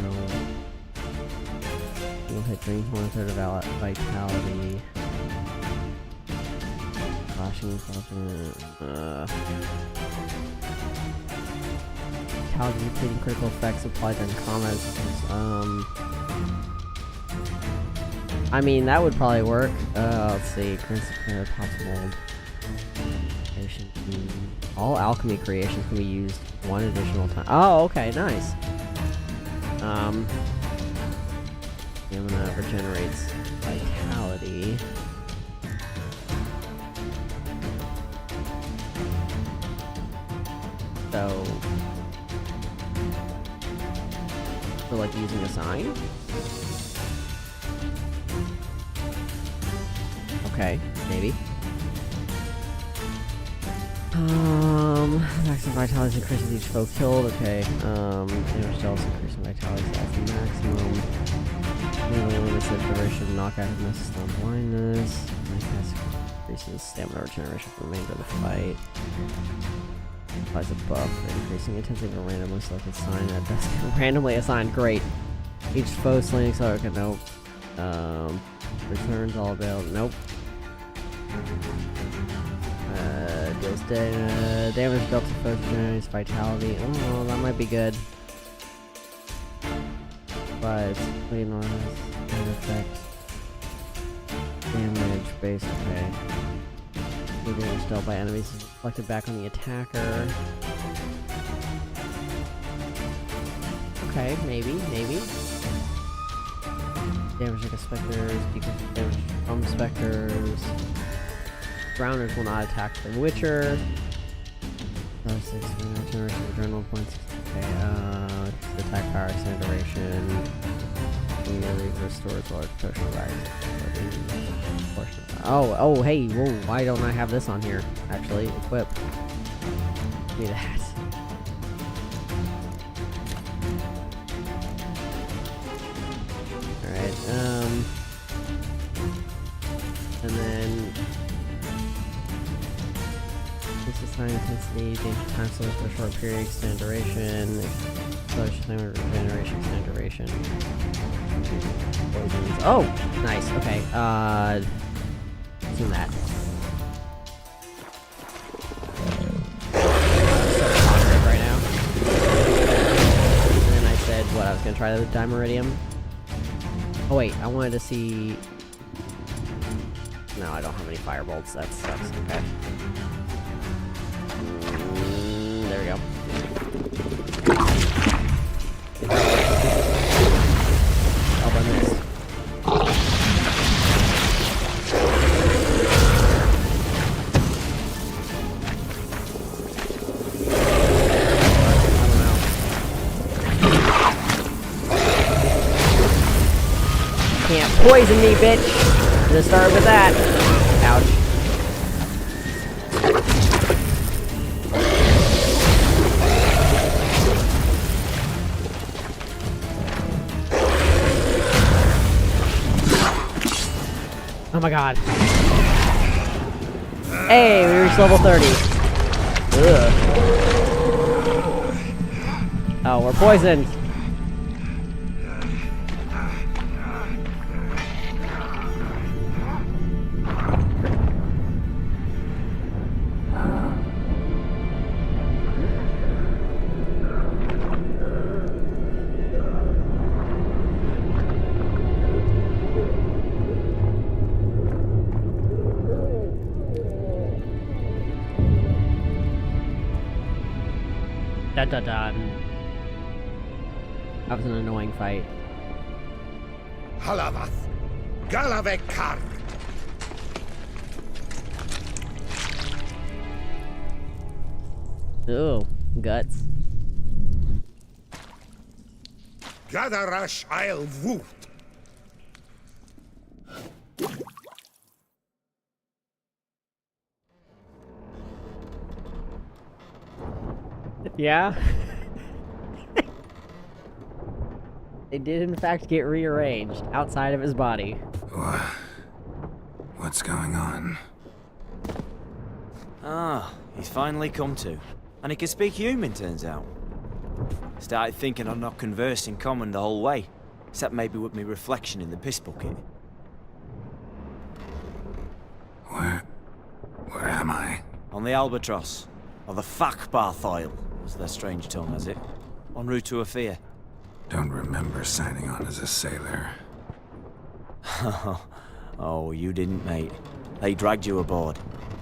no. You'll hit dreams 1/3 of vitality. Flashing vitality depleting critical effects applied during combat. I mean, that would probably work. Let's see. Possible. All alchemy creations can be used one additional time. Oh, okay, nice. Stamina regenerates vitality. So, like using a sign? Okay, maybe. Maximum vitality increases each foe killed. Okay. Damage dealt increasing vitality at the maximum. Limits the duration of knockout and misses on blindness. Increases stamina regeneration for the remainder of the fight. Applies a buff, increasing intensity of a randomly selected sign that does randomly assigned. Great. Each foe slain accelerator. Okay, nope. Returns all available. Nope. Deals damage dealt to foes generates vitality. Oh, that might be good. But wait, no, effect. Damage base. Okay. The damage dealt by enemies is reflected back on the attacker. Okay, maybe. Damage like specters, decrease damage from specters. Drowners will not attack the Witcher. Another 6 regeneration of adrenaline points. Okay, attack power, extended duration. Immediately restores large portion of life. Oh, hey, whoa, why don't I have this on here? Actually, equip. Give me that. Alright, and then increases high intensity, danger time slow for a short period, extended duration, acceleration time regeneration, extended duration. Poisons. Oh! Nice, okay, do that. Right now. And then I said, what, I was gonna try the Dimeridium? Oh wait, I wanted to see... No, I don't have any firebolts, that sucks, okay. There we go. Oh, I missed. Can't poison me, bitch! I'm gonna start with that. Ouch. Oh my god. Hey, we reached level 30. Ugh. Oh, we're poisoned. Dun. That was an annoying fight. Halavath. Galavekar. Ooh, guts. Gadarash I'll woot. Yeah? They did in fact get rearranged outside of his body. What's going on? Ah, he's finally come to. And he can speak human, turns out. Started thinking I'd not conversed in common the whole way, except maybe with me reflection in the piss bucket. Where am I? On the Albatross, or the Fakbarthoil, as their strange tongue has it, en route to Ophir. Don't remember signing on as a sailor. Oh, you didn't, mate. They dragged you aboard.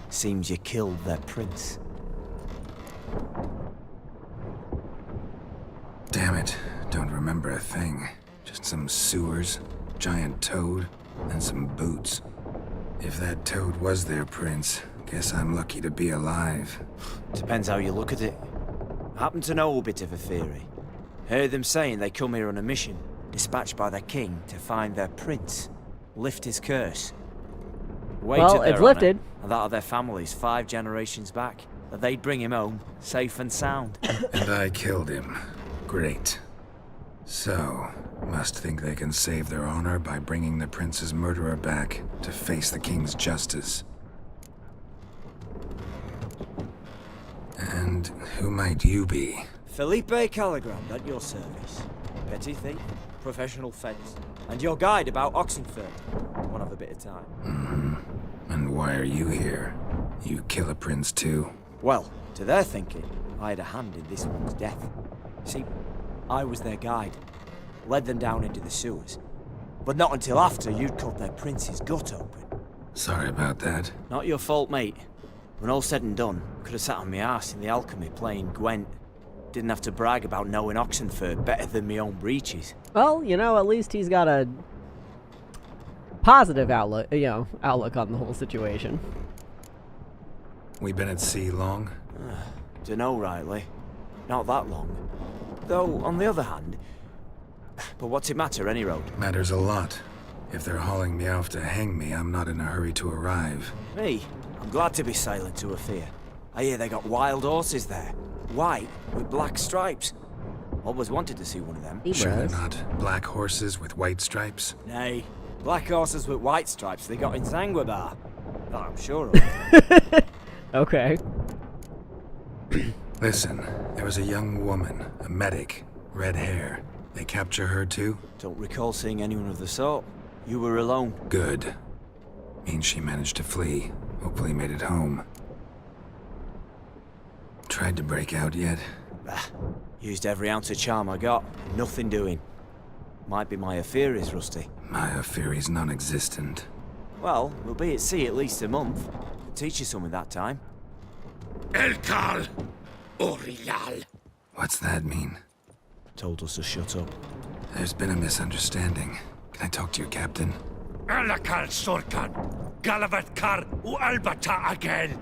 Seems you killed their prince. Damn it, don't remember a thing. Just some sewers, giant toad, and some boots. If that toad was their prince, guess I'm lucky to be alive. Depends how you look at it. I happen to know a bit of a theory. Heard them saying they come here on a mission, dispatched by their king to find their prince, lift his curse. Wagered Well, their it's lifted. honor, and that of their families 5 generations back, that they'd bring him home, safe and sound. And I killed him. Great. So, must think they can save their honor by bringing the prince's murderer back to face the king's justice. And who might you be? Felipe Caligrand at your service. Petty thief, professional fence, and your guide about Oxenfurt. One of a bit of time. And why are you here? You kill a prince too? Well, to their thinking, I had a hand in this one's death. See, I was their guide, led them down into the sewers. But not until after you'd cut their prince's gut open. Sorry about that. Not your fault, mate. When all said and done, I could have sat on my arse in the alchemy playing Gwent. Didn't have to brag about knowing Oxenfurt better than my own breeches. Well, you know, at least he's got a positive outlook, outlook on the whole situation. We been at sea long? Dunno rightly. Not that long. Though, on the other hand... But what's it matter, any road? Matters a lot. If they're hauling me off to hang me, I'm not in a hurry to arrive. Me? I'm glad to be sailing to Ophir. I hear they got wild horses there. White, with black stripes. Always wanted to see one of them. Sure they're not black horses with white stripes? Nay, black horses with white stripes they got in Zanguebar. That I'm sure of. Okay. Listen, there was a young woman, a medic, red hair. They capture her too? Don't recall seeing anyone of the sort. You were alone. Good. Means she managed to flee. Hopefully made it home. Tried to break out yet? Bah, used every ounce of charm I got. Nothing doing. Might be my Ophir is rusty. My Ophiri's non-existent. Well, we'll be at sea at least a month. Could teach you something that time. Elkal Orial. What's that mean? Told us to shut up. There's been a misunderstanding. Can I talk to your captain? Alakal Sorkan. Galavat Kar U Albata again.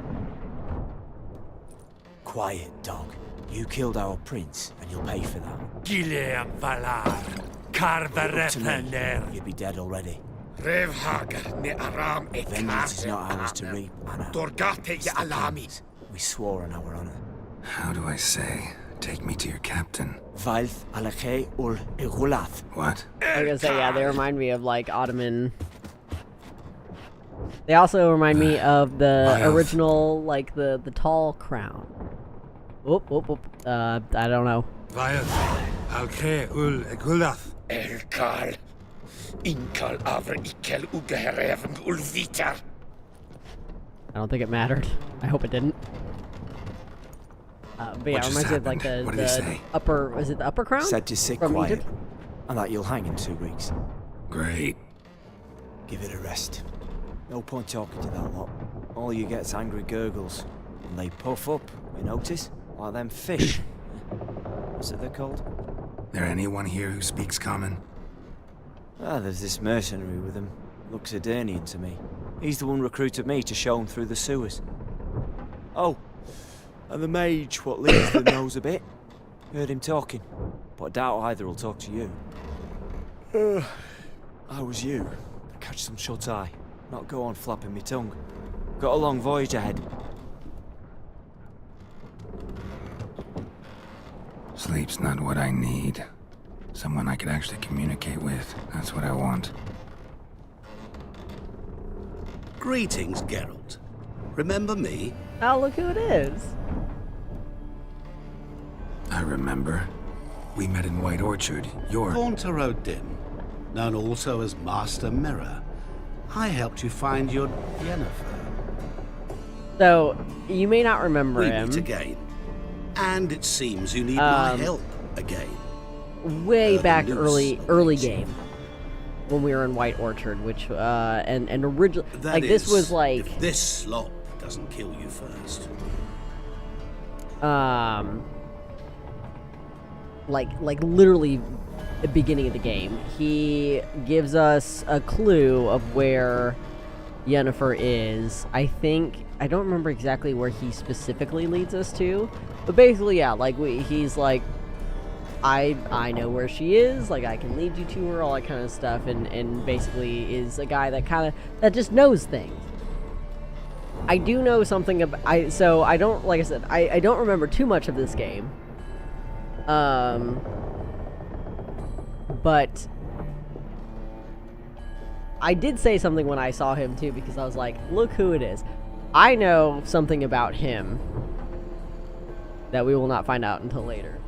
Quiet, dog. You killed our prince, and you'll pay for that. Gileam Valar. Kar Up to me, Varethaner. you'd be dead already. Revhagar ne Aram e Vengeance is not ours to reap, Anna. Dorgate It's ya the Alami. king's. We swore on our honor. How do I say? Take me to your captain. Vailth Alache ul Igulath. What? I was gonna say, yeah, they remind me of like Ottoman. They also remind me of the original, like the tall crown. Oop, oop, oop. I don't know. Vael, Alche ul Egulath. Elkal. Inkal Avr Ikel Ugeherevn Ulviter. I don't think it mattered. I hope it didn't. But yeah, What it just reminds me of like happened? What did he say? upper. Was it the upper crown? Said to sit From quiet, Egypt? and that you'll hang in 2 weeks. Great. Give it a rest. No point talking to that lot. All you get's angry gurgles. And they puff up, you notice? Like them fish. What's it they're called? There anyone here who speaks common? Ah, there's this mercenary with him. Looks Edirnian to me. He's the one recruited me to show him through the sewers. Oh, and the mage what leads them knows a bit. Heard him talking, but I doubt either will talk to you. I was you. Catch some shut eye. Not go on flapping me tongue. Got a long voyage ahead. Sleep's not what I need. Someone I could actually communicate with. That's what I want. Greetings, Geralt. Remember me? Oh, look who it is. I remember. We met in White Orchard. You're... Haunter Odin, known also as Master Mirror. I helped you find your Yennefer. So, you may not remember We him. meet again. And it seems you need my help again. Way back Loose early awaits. game. When we were in White Orchard, which, and originally, That like, this is, was like, if this slop doesn't kill you first. like literally the beginning of the game. He gives us a clue of where Yennefer is. I don't remember exactly where he specifically leads us to, but basically, yeah, like he's like, I know where she is, like I can lead you to her, all that kind of stuff, and basically is a guy that just knows things. I do know something about, so I don't, like I said, I don't remember too much of this game. But I did say something when I saw him too, because I was like, look who it is. I know something about him that we will not find out until later.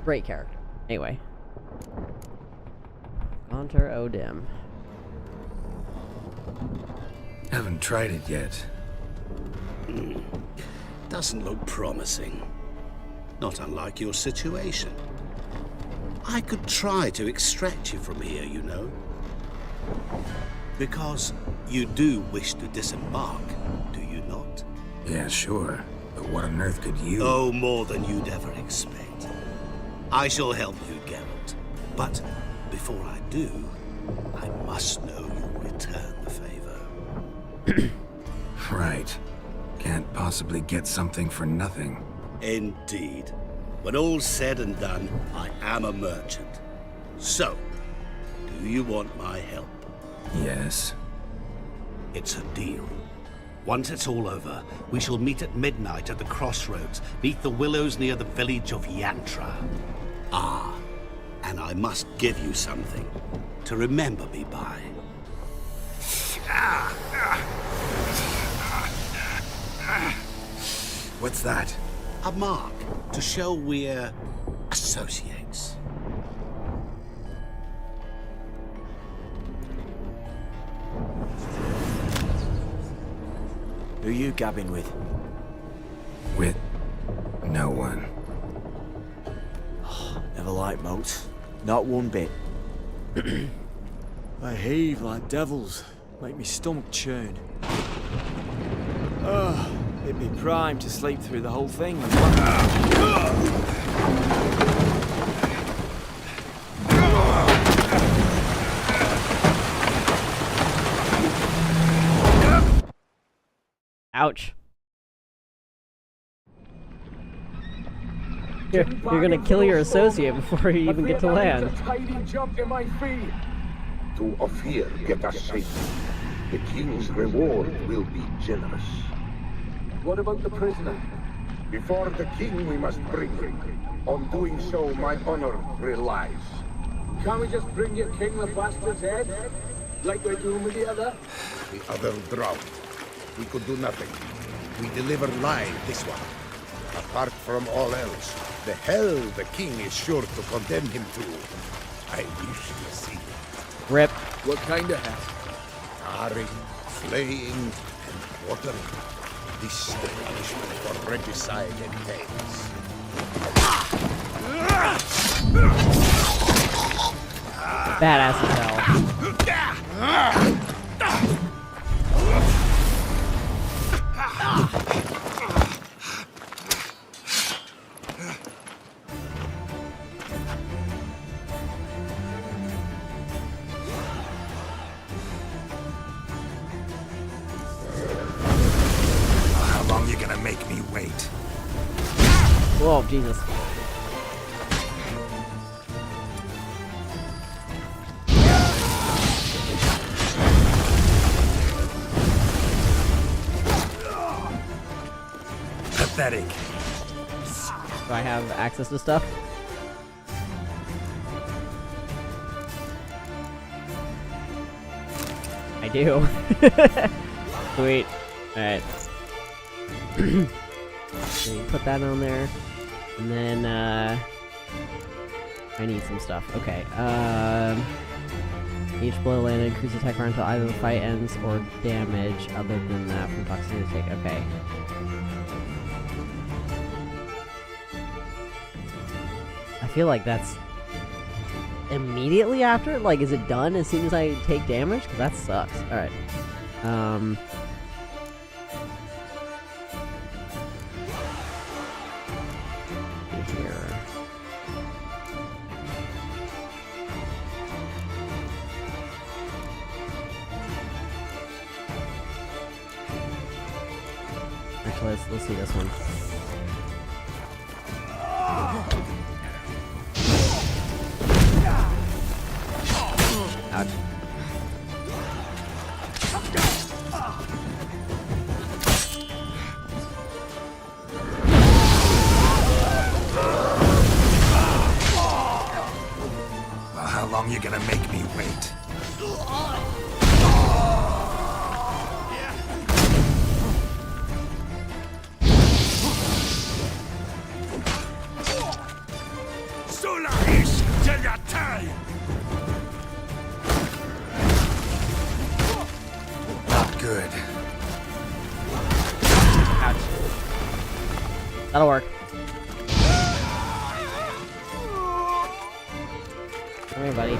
Great character. Anyway. Haunter Odin. Haven't tried it yet. Doesn't look promising. Not unlike your situation. I could try to extract you from here, you know. Because you do wish to disembark, do you not? Yeah, sure. But what on earth could you... Oh, more than you'd ever expect. I shall help you, Geralt. But before I do, I must know you'll return the favor. Right. Can't possibly get something for nothing. Indeed. When all's said and done, I am a merchant. So, do you want my help? Yes. It's a deal. Once it's all over, we shall meet at midnight at the crossroads, neath the willows near the village of Yantra. Ah, and I must give you something to remember me by. What's that? A mark to show we're associates. Who you gabbing with? With no one. Never liked moats. Not one bit. They heave like devils. Make me stomach churn. It'd be prime to sleep through the whole thing. Ouch. You're gonna kill your associate before you even get to land. To Ophir, get us safe. The king's reward will be generous. What about the prisoner? Before the king we must bring him. On doing so, my honor relies. Can't we just bring your king the bastard's head? Like we're doing with the other? The other drowned. We could do nothing. We deliver live this one. Apart from all else, the hell the king is sure to condemn him to. I wish you see it. Rip. What kind of hell? Tarring, flaying, and quartering. This is the punishment for regicide and tales. Badass as hell. How long you gonna make me wait? Whoa, Jesus. cleric. Do I have access to stuff? I do. Sweet. Alright. Put that on there. And then, I need some stuff. Okay, each blow landed, increase attack round until either the fight ends or damage other than that from toxicity take. Okay. I feel like that's immediately after? Like, is it done as soon as I take damage? Because that sucks. Alright. Here. Actually, let's see this one. Ouch. Well, how long you gonna make me wait? Sola is Telatai! Not good. Ouch. That'll work. Come here, buddy.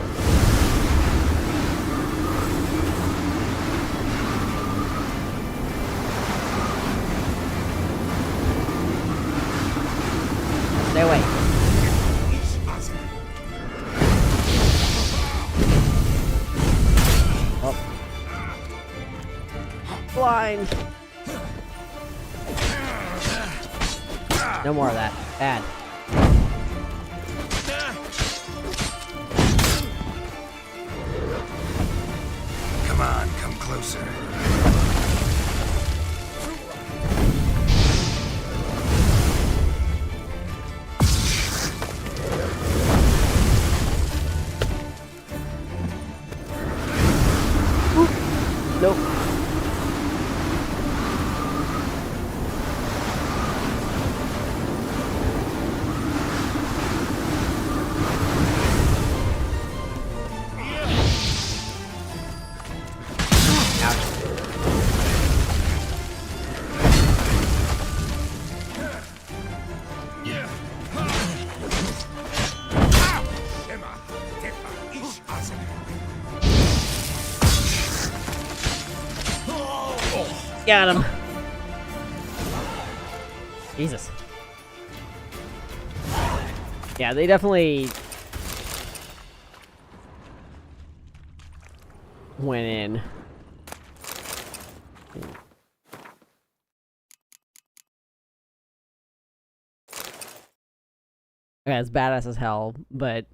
Stay away. Oh. Blind. No more of that. Bad. Come on, come closer. Nope. Got him. Jesus. Yeah, they definitely went in. Yeah, it's badass as hell, but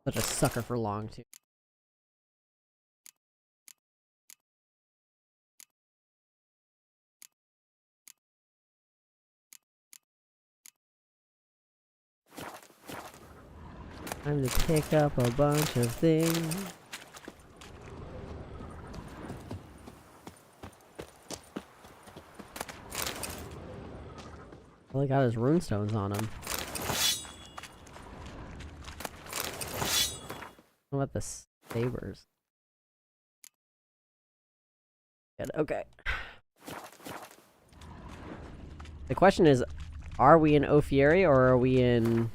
such a sucker for long too. Time to pick up a bunch of things. Well, he got his runestones on him. What about the sabers? Good, okay. The question is, are we in Ofieri or are we in...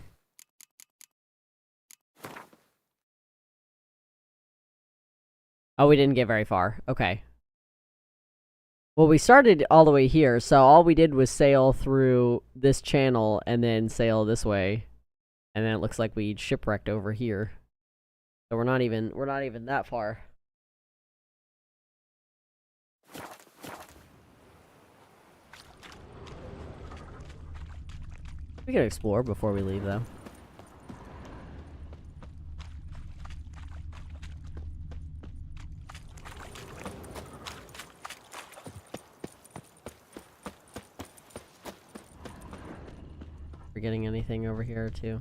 Oh, we didn't get very far. Okay. Well, we started all the way here, so all we did was sail through this channel and then sail this way. And then it looks like we shipwrecked over here. So we're not even that far. We can explore before we leave, though. forgetting anything over here too.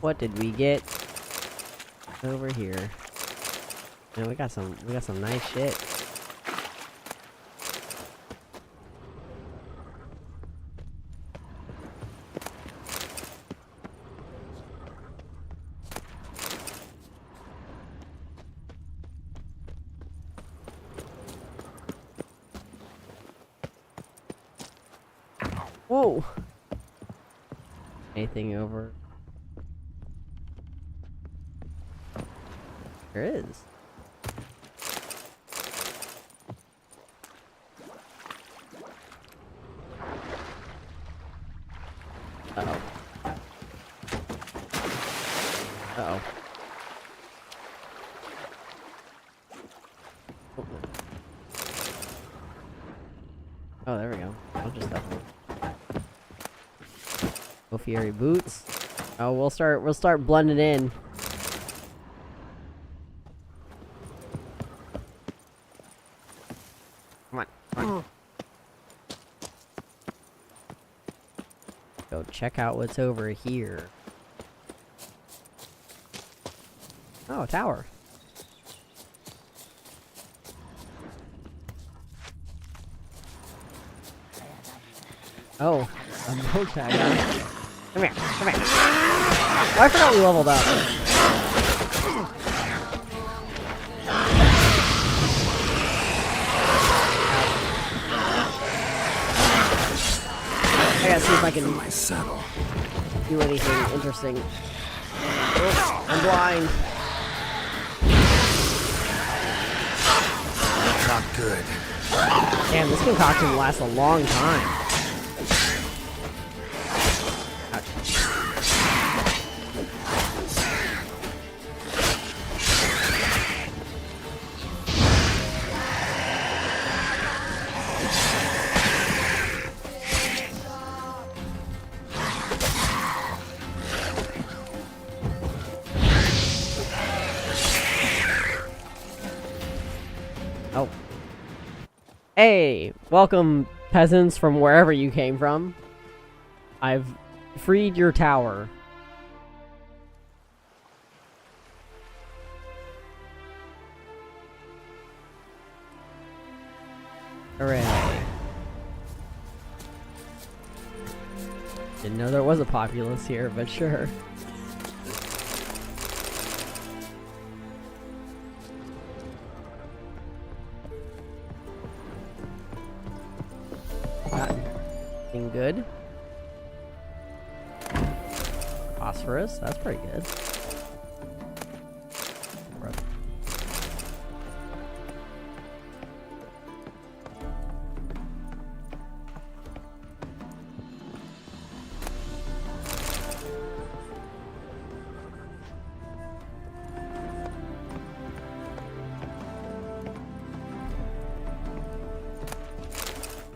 What did we get over here? Man, we got some nice shit. Whoa! Anything over? There is. Uh-oh. Uh-oh. Oh, there we go. I'll just that one. Fieri boots. Oh, we'll start blending in. Come on, come on. Go check out what's over here. Oh, a tower. Oh, a bow tag, huh? Come here, come here. Oh, I forgot we leveled up. I gotta see if I can my saddle. do anything interesting. Oh, I'm blind. Not good. Damn, this concoction lasts a long time. Oh. Hey, welcome peasants from wherever you came from. I've freed your tower. Hooray. Didn't know there was a populace here, but sure. Anything good? Phosphorus, that's pretty good.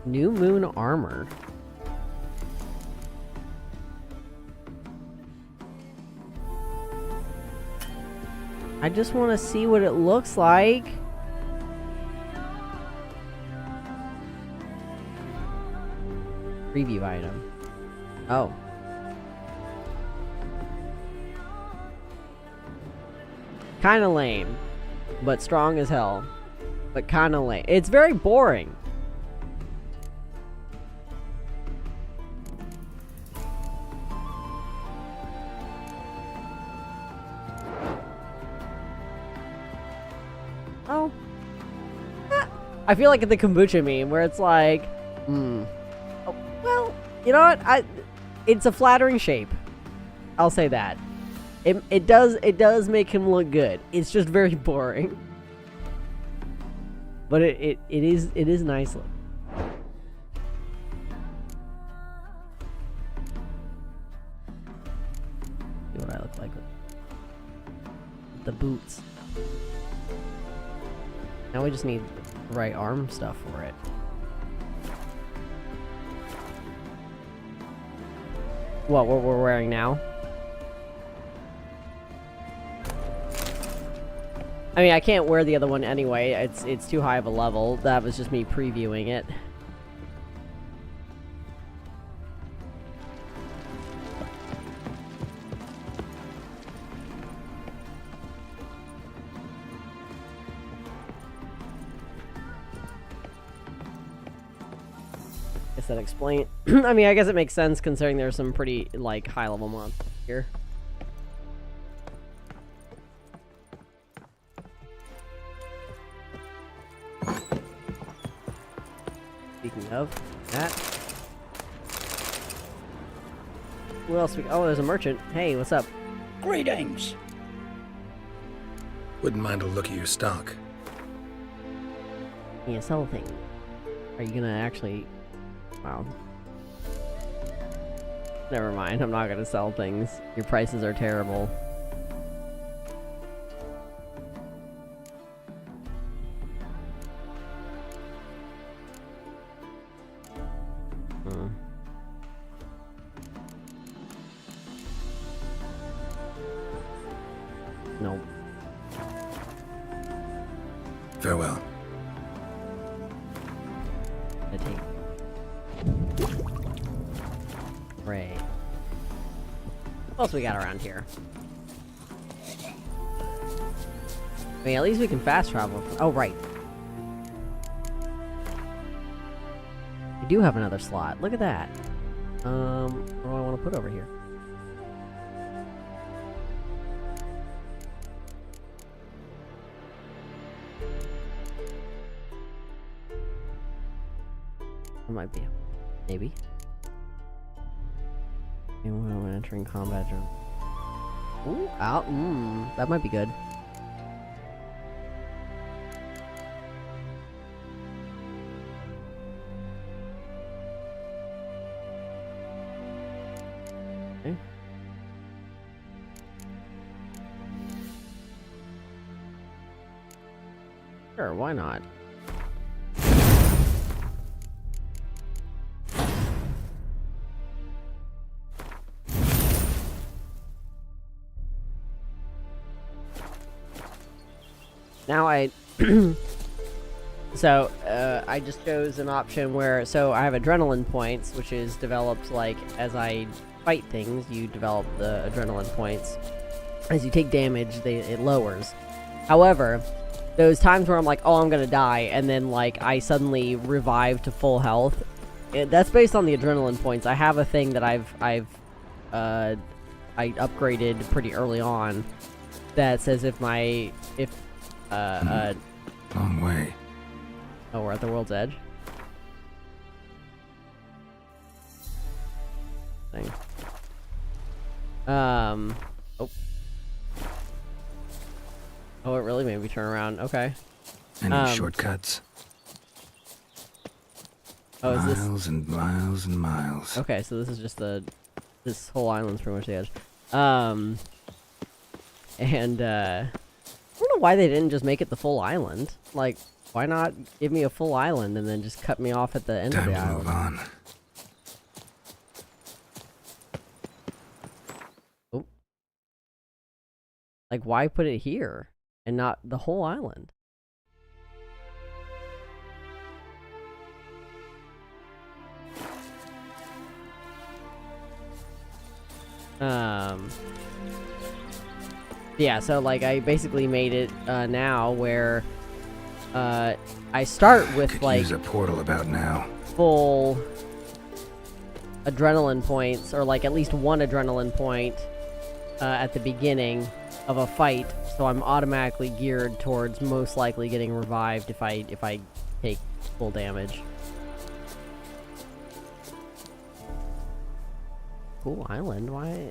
New Moon armor. I just want to see what it looks like. Preview item. Oh. Kinda lame. But strong as hell. But kinda lame. It's very boring. Oh. I feel like the kombucha meme where it's like, oh, well, you know what? It's a flattering shape. I'll say that. It does make him look good. It's just very boring. But it is nice looking. See what I look like with the boots. Now we just need the right arm stuff for it. What we're wearing now? I mean, I can't wear the other one anyway. It's too high of a level. That was just me previewing it. that explain. I mean, I guess it makes sense considering there's some pretty, like, high-level monsters here. Speaking of that, what else? Oh, there's a merchant. Hey, what's up? Greetings. Wouldn't mind a look at your stock. Can you sell a thing? Are you gonna actually? Wow. Never mind. I'm not gonna sell things. Your prices are terrible. Nope. Farewell. Meditate. Pray. What else we got around here? I mean, at least we can fast travel. Oh, right. We do have another slot. Look at that. What do I want to put over here? It might be. Maybe. When entering combat zone. Ooh, out. That might be good. Okay. Sure, why not? Now I I just chose an option where, so I have adrenaline points, which is developed like as I fight things, you develop the adrenaline points. As you take damage, it lowers. However, those times where I'm like, oh, I'm gonna die, and then like I suddenly revive to full health, that's based on the adrenaline points. I have a thing that I upgraded pretty early on that says Long way. Oh, we're at the world's edge. Thing. Oh. Oh, it really made me turn around. Okay. Any shortcuts? Oh, is this? Miles and miles and miles. Okay, so this is just this whole island's pretty much the edge. I don't know why they didn't just make it the full island. Like, why not give me a full island and then just cut me off at the end of the island? Time to move on. Oh. Like, why put it here and not the whole island? Yeah, so like I basically made it now where I start with Could like use a portal about now. Full adrenaline points, or like at least one adrenaline point at the beginning of a fight, so I'm automatically geared towards most likely getting revived if I take full damage. Cool island, why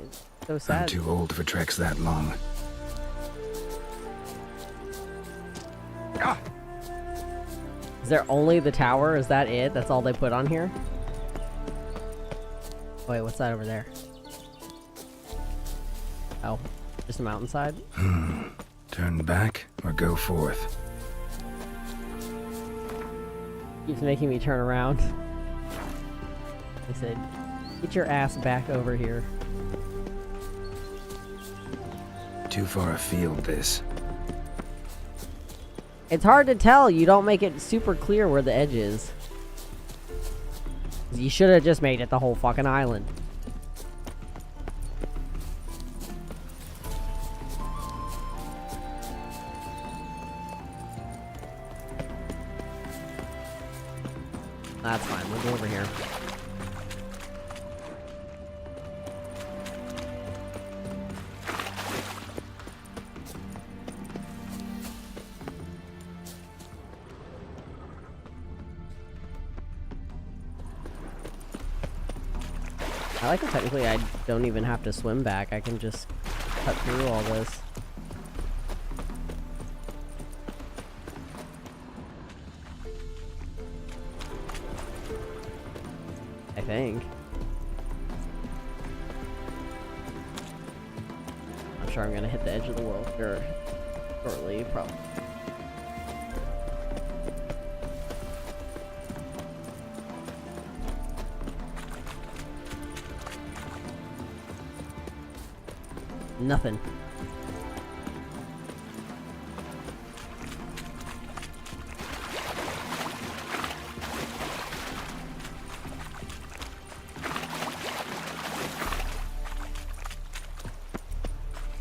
so sad? I'm too old for treks that long. Is there only the tower? Is that it? That's all they put on here? Wait, what's that over there? Oh, just a mountainside? Turn back or go forth? Keeps making me turn around. I said, get your ass back over here. Too far afield, this. It's hard to tell. You don't make it super clear where the edge is. You should have just made it the whole fucking island. That's fine. We'll go over here. I like how technically I don't even have to swim back. I can just cut through all this. I think. I'm sure I'm gonna hit the edge of the world here shortly, probably. Nothing.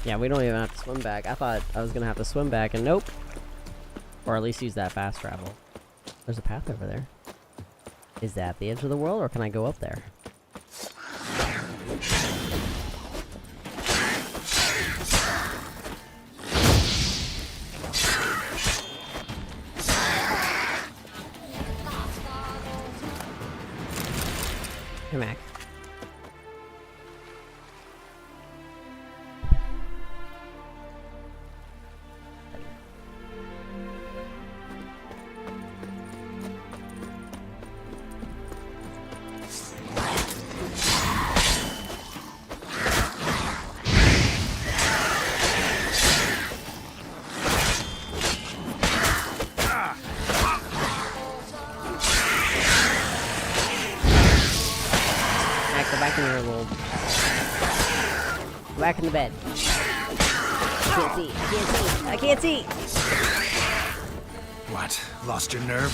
Yeah, we don't even have to swim back. I thought I was gonna have to swim back, and nope. Or at least use that fast travel. There's a path over there. Is that the edge of the world, or can I go up there? Hey, Mac. Go back in your little... Go back in the bed. I can't see. I can't see. I can't see. What? Lost your nerve?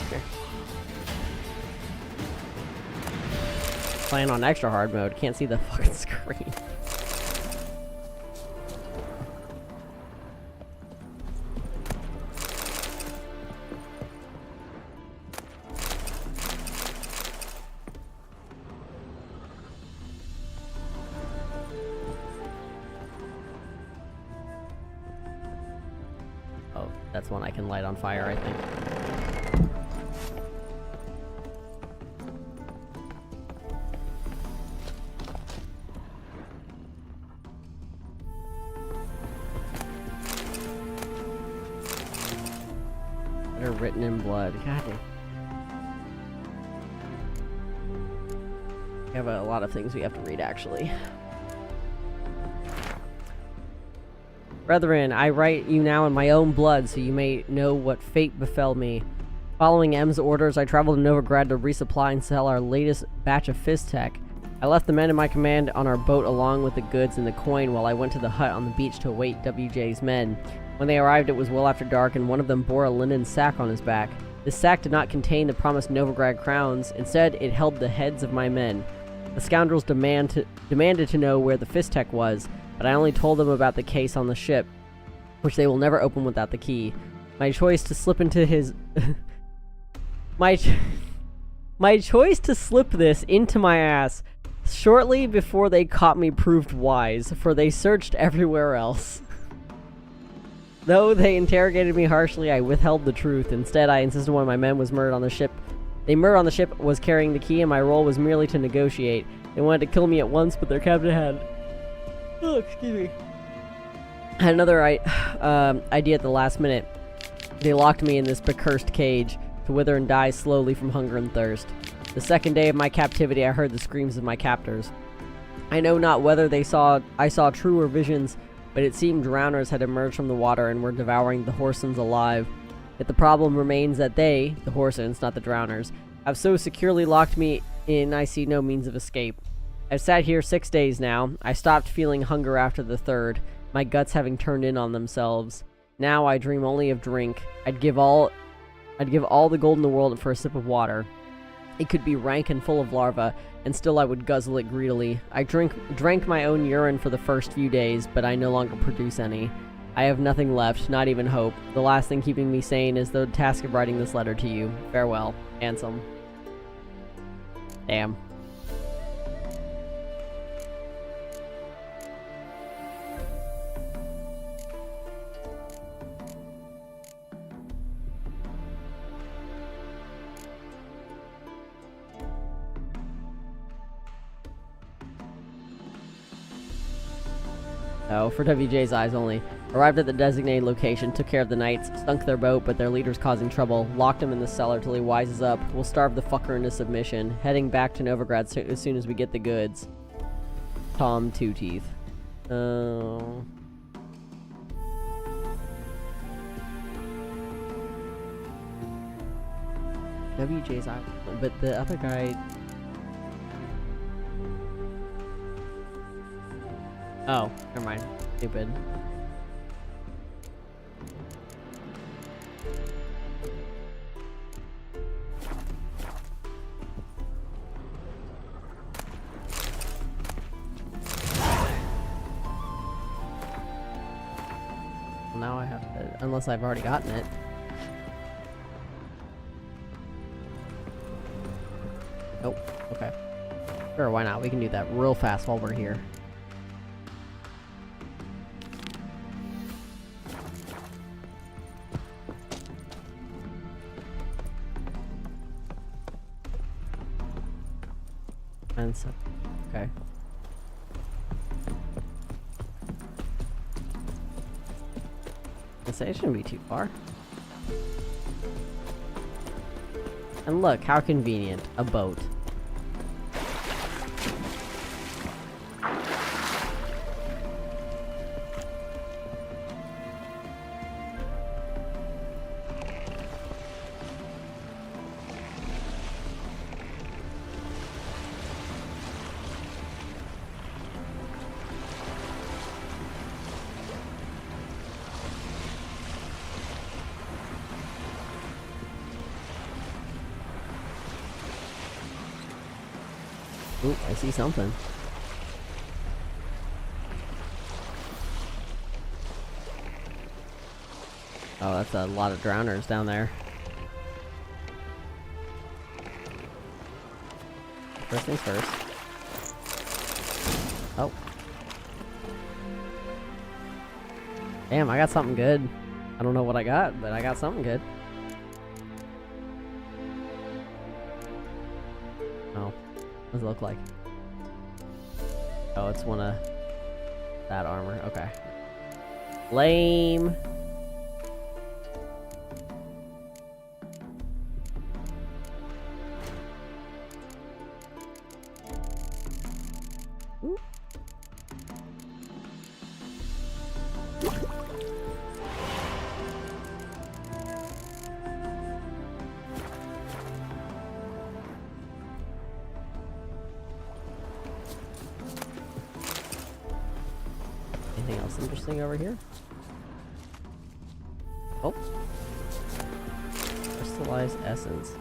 Here. Playing on extra hard mode. Can't see the fucking screen. Oh, that's one I can light on fire, I think. That are written in blood. God. We have a lot of things we have to read, actually. Brethren, I write you now in my own blood, so you may know what fate befell me. Following M's orders, I traveled to Novigrad to resupply and sell our latest batch of Fizztech. I left the men in my command on our boat along with the goods and the coin while I went to the hut on the beach to await WJ's men. When they arrived, it was well after dark, and one of them bore a linen sack on his back. This sack did not contain the promised Novigrad crowns. Instead, it held the heads of my men. The scoundrels demanded to know where the Fizztech was, but I only told them about the case on the ship, which they will never open without the key. My choice to slip into his... My choice to slip this into my ass shortly before they caught me proved wise, for they searched everywhere else. Though they interrogated me harshly, I withheld the truth. Instead, I insisted one of my men was murdered on the ship. They murdered on the ship was carrying the key, and my role was merely to negotiate. They wanted to kill me at once, but their captain had... Oh, excuse me. Had another idea at the last minute. They locked me in this accursed cage to wither and die slowly from hunger and thirst. The second day of my captivity, I heard the screams of my captors. I know not whether I saw truer visions, but it seemed drowners had emerged from the water and were devouring the Horsens alive. Yet the problem remains that they, the Horsens, not the drowners, have so securely locked me in I see no means of escape. I've sat here 6 days now. I stopped feeling hunger after the third, my guts having turned in on themselves. Now I dream only of drink. I'd give all the gold in the world for a sip of water. It could be rank and full of larvae, and still I would guzzle it greedily. I drank my own urine for the first few days, but I no longer produce any. I have nothing left, not even hope. The last thing keeping me sane is the task of writing this letter to you. Farewell, Ansem. Damn. Oh, for WJ's eyes only. Arrived at the designated location, took care of the knights, sunk their boat, but their leader's causing trouble, locked him in the cellar till he wises up. We'll starve the fucker into submission, heading back to Novigrad as soon as we get the goods. Tom Two Teeth. Oh. WJ's eye, but the other guy... Oh, never mind. Stupid. Well, now I have to, unless I've already gotten it. Nope. Okay. Sure, why not? We can do that real fast while we're here. Okay. This shouldn't be too far. And look, how convenient. A boat. Ooh, I see something. Oh, that's a lot of drowners down there. First things first. Oh. Damn, I got something good. I don't know what I got, but I got something good. Oh. What does it look like? Oh, it's one of that armor. Okay. Lame. Ooh. Anything else interesting over here? Oh. Crystallized essence.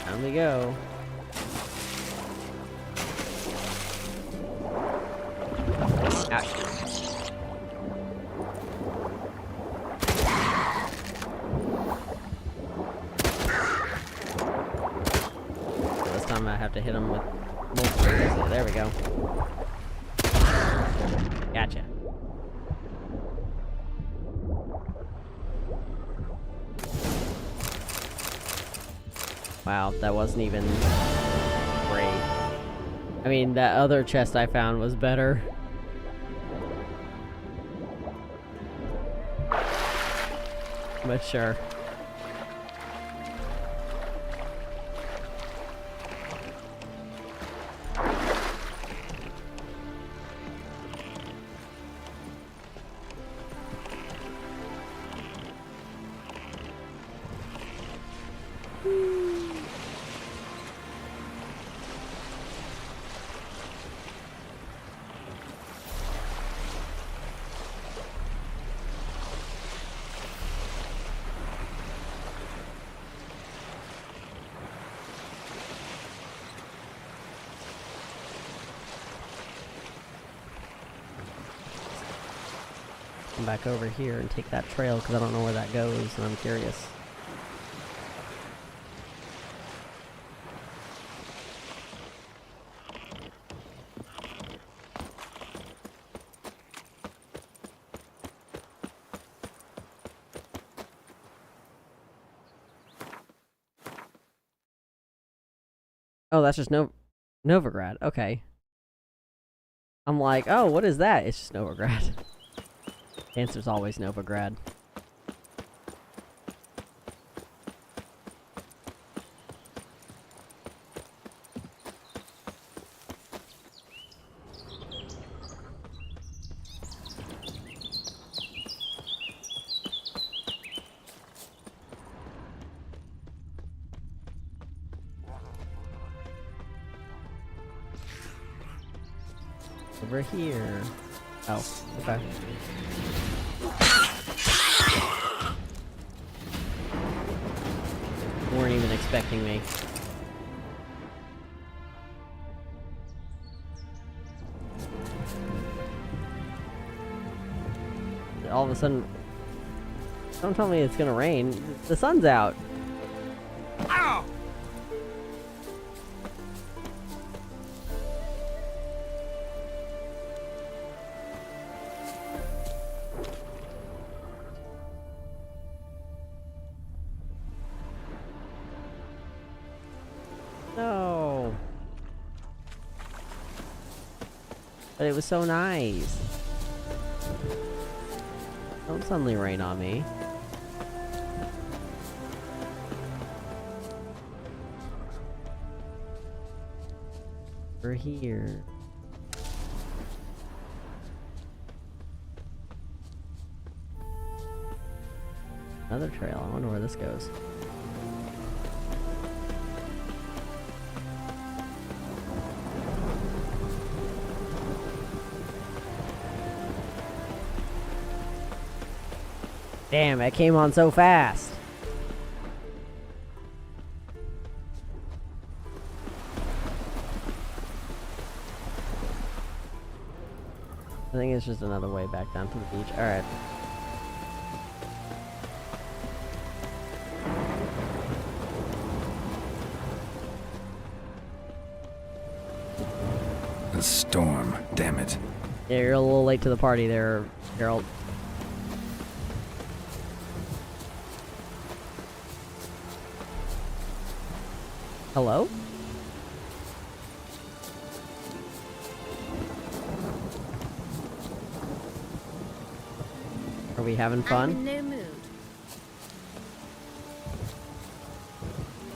Down we go. Ouch. So this time I have to hit him with multiple. So there we go. Gotcha. Wow, that wasn't even great. I mean, that other chest I found was better. But sure. come back over here and take that trail because I don't know where that goes and I'm curious. Oh, that's just Novigrad. Okay. I'm like, oh, what is that? It's just Novigrad. The answer's always Novigrad. Over here. Oh, okay. Weren't even expecting me. All of a sudden, don't tell me it's gonna rain. The sun's out. Ow! No. But it was so nice. Don't suddenly rain on me. We're here. Another trail. I wonder where this goes. Damn, it came on so fast. I think it's just another way back down to the beach. Alright. A storm, damn it. Yeah, you're a little late to the party there, Geralt. Hello? Are we having fun? I'm in no mood.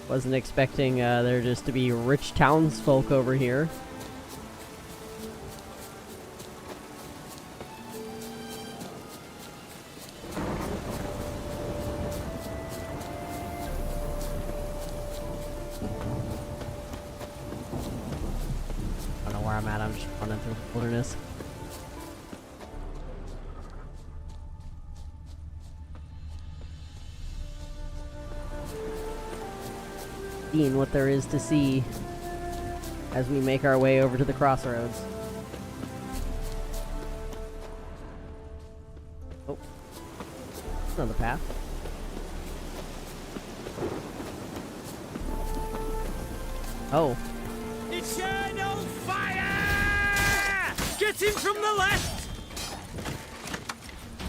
Wasn't expecting there just to be rich townsfolk over here. I don't know where I'm at, I'm just running through the wilderness. Seeing what there is to see as we make our way over to the crossroads. Oh, another path. Oh. Eternal fire! Get him from the left!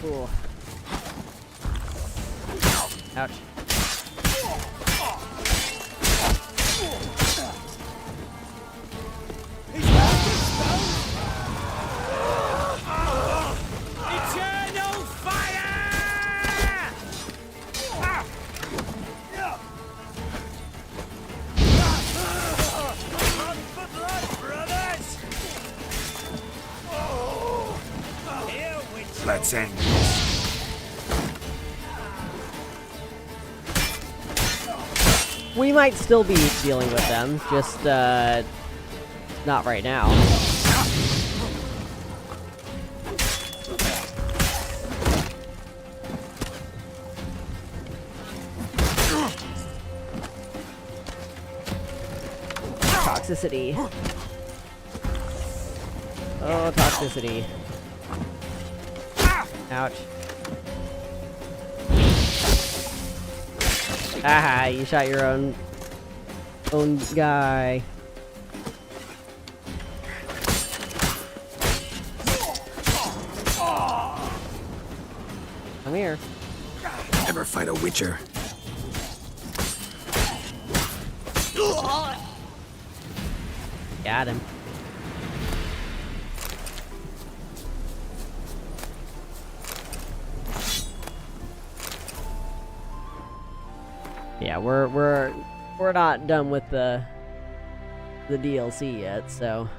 Cool. Ouch. Eternal fire! On for blood, brothers! Here we Let's end this. We might still be dealing with them, just, not right now. Toxicity. Oh, toxicity. Ouch. Aha, you shot your own guy. Come here. Ever fight a witcher? Got him. Yeah, we're not done with the DLC yet, so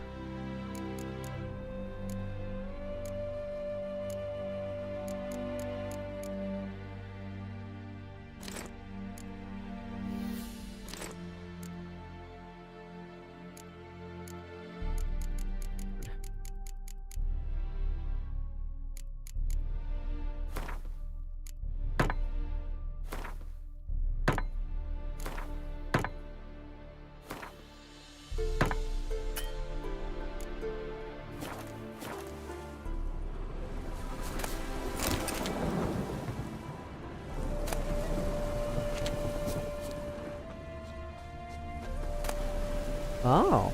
oh.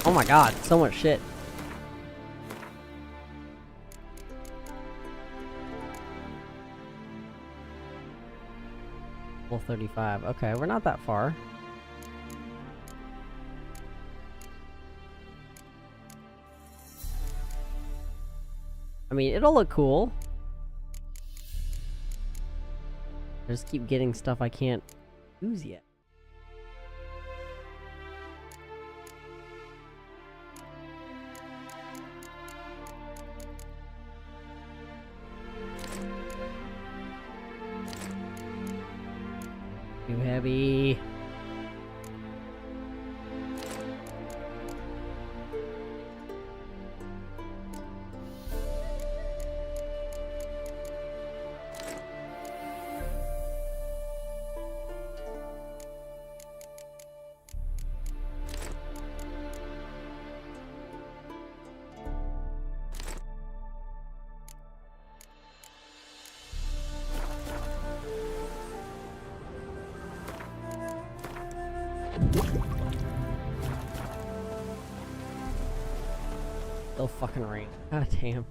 Oh my god, so much shit. Level 35. Okay, we're not that far. I mean, it'll look cool. I just keep getting stuff I can't use yet. Too heavy. Still fucking rain. God damn.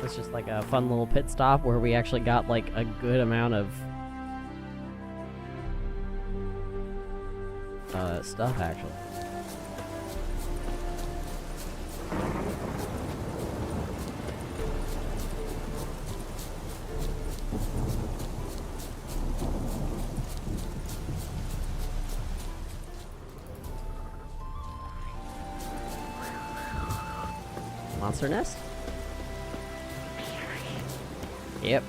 It's just like a fun little pit stop where we actually got like a good amount of stuff actually. Monster nest? Yep.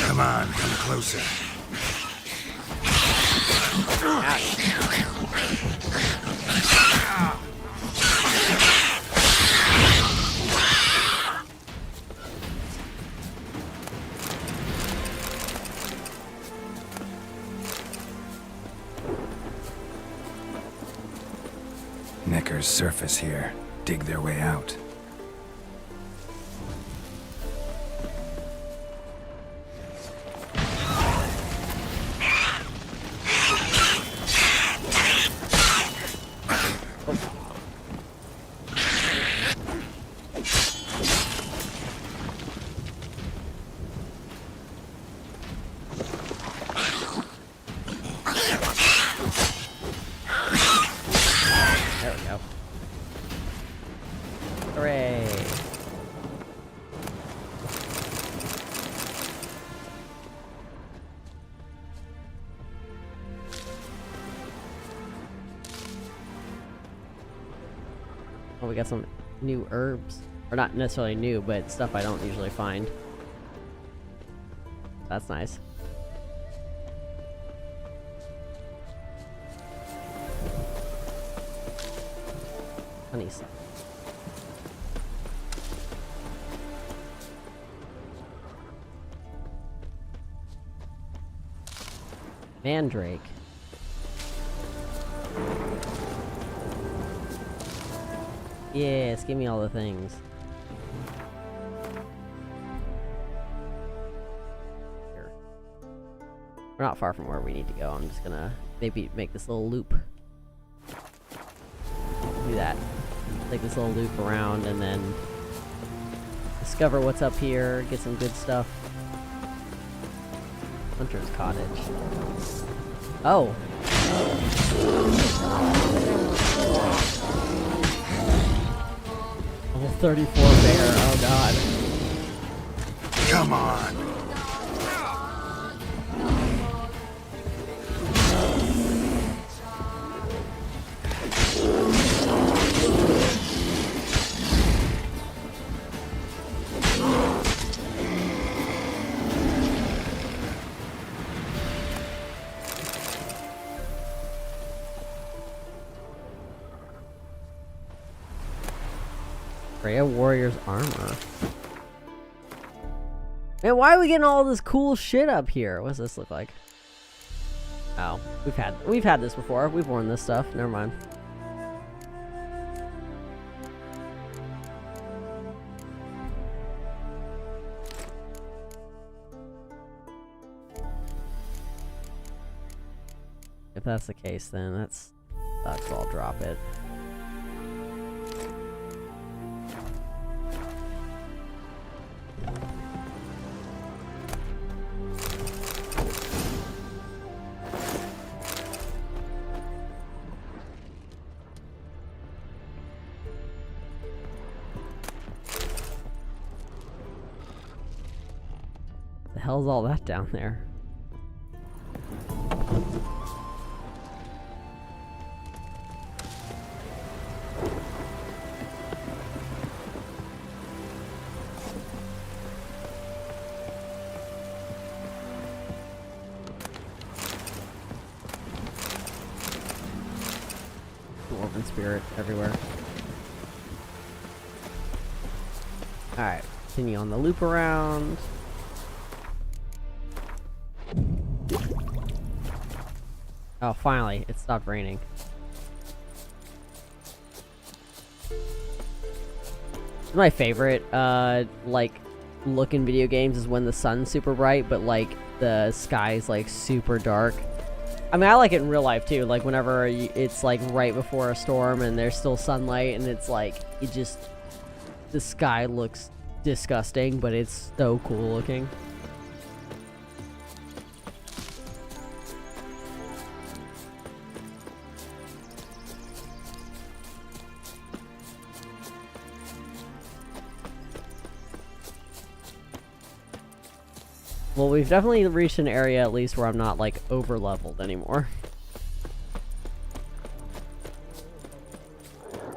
Come on, come closer. Neckar's surface here. Dig their way out. There we go. Hooray! Oh, we got some new herbs. Or not necessarily new, but stuff I don't usually find. That's nice. Honey enemies. Mandrake. Yes, give me all the things. Here. We're not far from where we need to go. I'm just gonna maybe make this little loop. Do that. Take this little loop around and then discover what's up here, get some good stuff. Hunter's Cottage. Oh. Level 34 bear, oh god. Come on. Freya Warrior's armor. Man, why are we getting all this cool shit up here? What does this look like? Oh, we've had this before. We've worn this stuff. Never mind. If that's the case, then that's I'll drop it. The hell's all that down there? Dwarven spirit everywhere. Alright, continue on the loop around. Oh, finally, it stopped raining. My favorite, like, look in video games is when the sun's super bright, but, like, the sky's, like, super dark. I mean, I like it in real life, too. Like, whenever it's, like, right before a storm and there's still sunlight and it's, like, it just... The sky looks disgusting, but it's so cool looking. Well, we've definitely reached an area at least where I'm not, like, over-leveled anymore.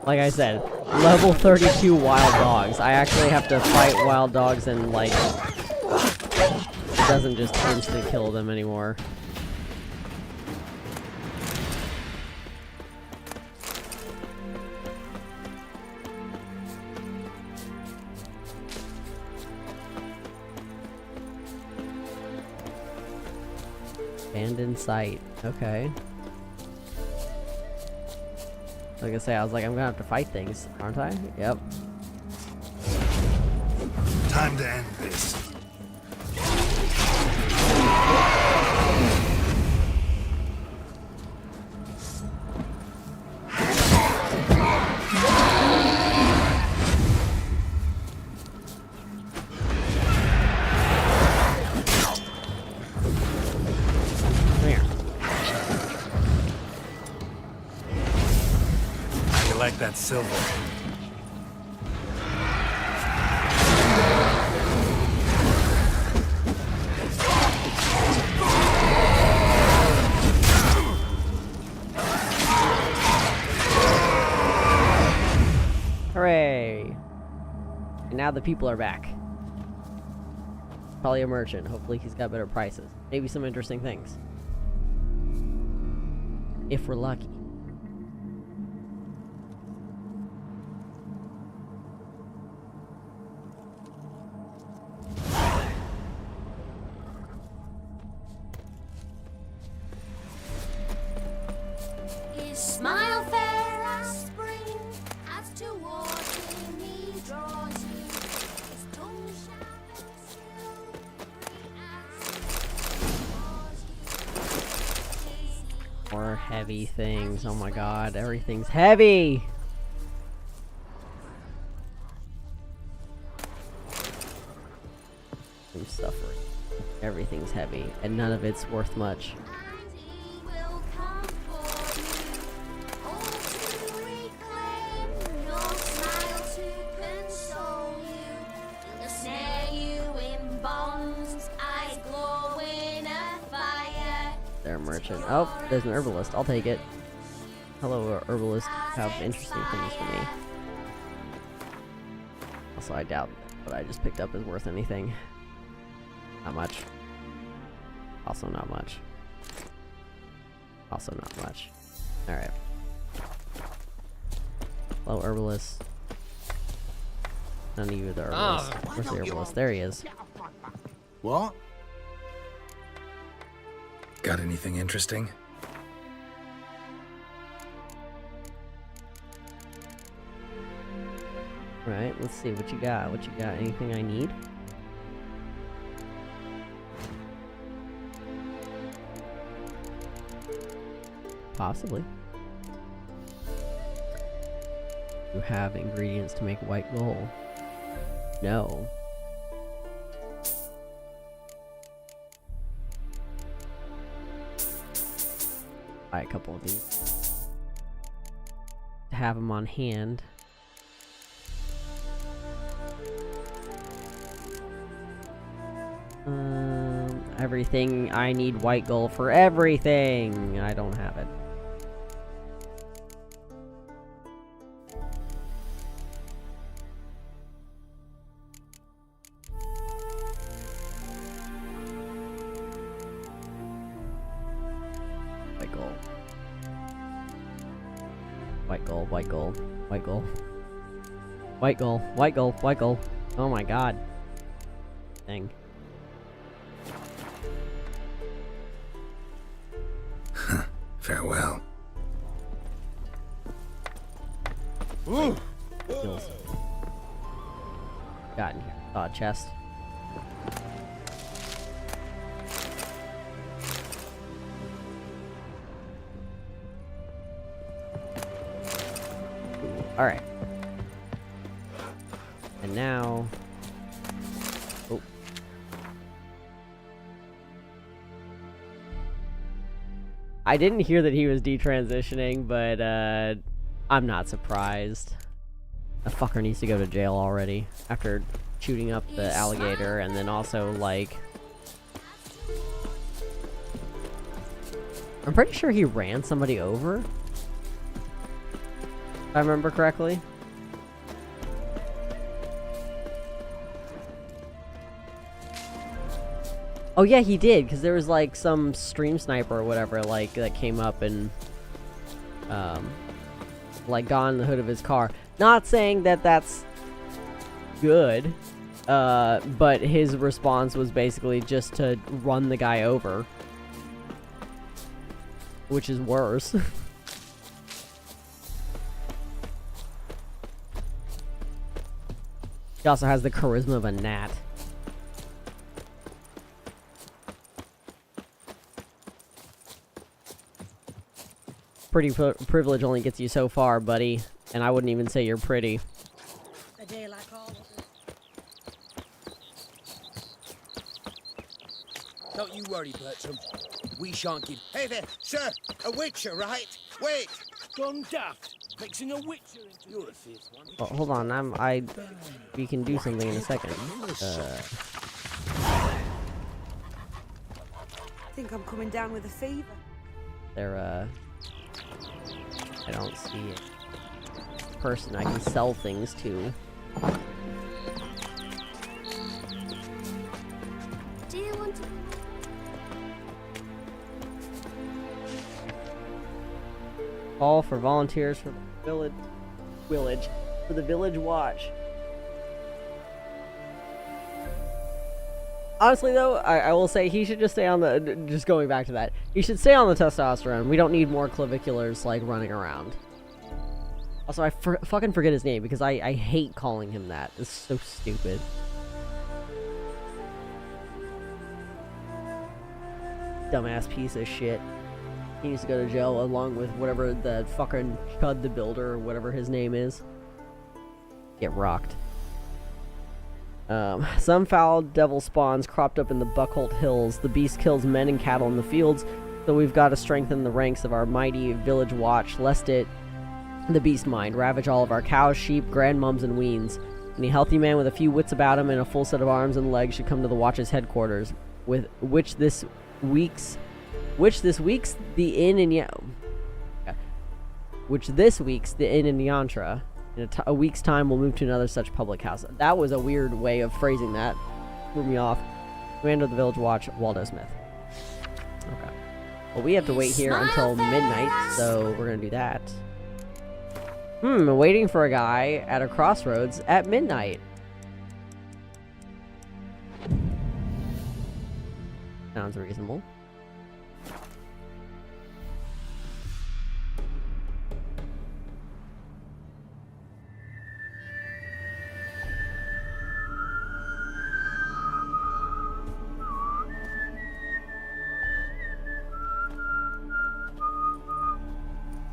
Like I said, level 32 wild dogs. I actually have to fight wild dogs and, like, it doesn't just instantly kill them anymore. Abandoned site. Okay. Like I say, I was like, I'm gonna have to fight things, aren't I? Yep. Time to end this. Like that silver. Hooray! And now the people are back. Probably a merchant. Hopefully he's got better prices. Maybe some interesting things. If we're lucky. More heavy things. Oh my god, everything's heavy! I'm suffering. Everything's heavy, and none of it's worth much. There, merchant. Oh, there's an herbalist. I'll take it. Hello, herbalist. Have interesting things for me. Also, I doubt what I just picked up is worth anything. Not much. Also not much. Also not much. Alright. Hello, herbalist. None of you are the herbalist. Where's the herbalist? There he is. What? Got anything interesting? Right, let's see what you got. What you got? Anything I need? Possibly. You have ingredients to make white gold. No. Buy a couple of these. Have them on hand. Everything. I need white gold for everything. I don't have it. White gold. White gold, white gold, white gold. White gold, white gold, white gold. Oh my god. Thing. Farewell. Ooh. Got in here. Oh, chest. Alright. And now... Oh. I didn't hear that he was detransitioning, but I'm not surprised. The fucker needs to go to jail already. After shooting up the alligator and then also, like... I'm pretty sure he ran somebody over. If I remember correctly. Oh yeah, he did, because there was like some stream sniper or whatever, like, that came up and like got on the hood of his car. Not saying that that's good, but his response was basically just to run the guy over, which is worse. He also has the charisma of a gnat. Pretty privilege only gets you so far, buddy. And I wouldn't even say you're pretty. A day like all of us. Don't you worry, Bertram. We shan't give... Hey there, sir! A witcher, right? Wait! Gone daft. Mixing a witcher into... You're a fierce one. Oh, hold on, we can do something in a second. I think I'm coming down with a fever. I don't see a person I can sell things to. Do you want to... Call for volunteers for the village watch. Honestly, though, I will say he should just stay on the... Just going back to that. He should stay on the testosterone. We don't need more claviculars, like, running around. Also, I fucking forget his name, because I hate calling him that. It's so stupid. Dumbass piece of shit. He needs to go to jail along with whatever the fucking Chud the Builder or whatever his name is. Get rocked. Some foul devil spawns cropped up in the Buckholt Hills. The beast kills men and cattle in the fields, so we've got to strengthen the ranks of our mighty village watch, lest it, the beast mind, ravage all of our cows, sheep, grandmums, and weans. Any healthy man with a few wits about him and a full set of arms and legs should come to the watch's headquarters, which this week's the inn in Yantra. In a week's time, we'll move to another such public house. That was a weird way of phrasing that. Threw me off. Commander of the Village Watch, Waldo Smith. Okay. Well, we have to wait here until midnight, so we're gonna do that. Waiting for a guy at a crossroads at midnight. Sounds reasonable.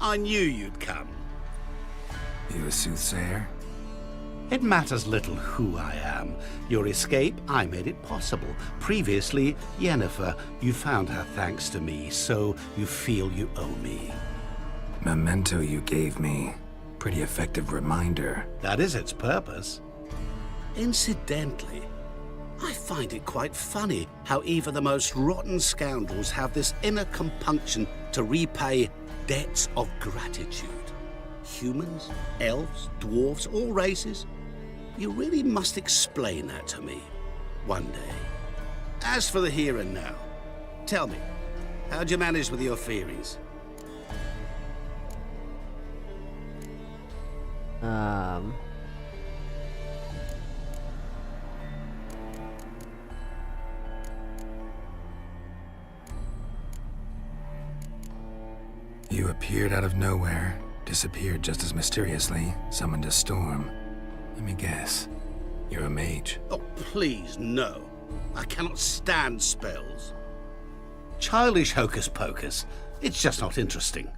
I knew you'd come. You a soothsayer? It matters little who I am. Your escape, I made it possible. Previously, Yennefer, you found her thanks to me, so you feel you owe me. Memento you gave me. Pretty effective reminder. That is its purpose. Incidentally, I find it quite funny how even the most rotten scoundrels have this inner compunction to repay debts of gratitude. Humans, elves, dwarves, all races. You really must explain that to me one day. As for the here and now, tell me, how'd you manage with your theories? You appeared out of nowhere, disappeared just as mysteriously, summoned a storm. Let me guess. You're a mage. Oh, please, no. I cannot stand spells. Childish hocus pocus. It's just not interesting.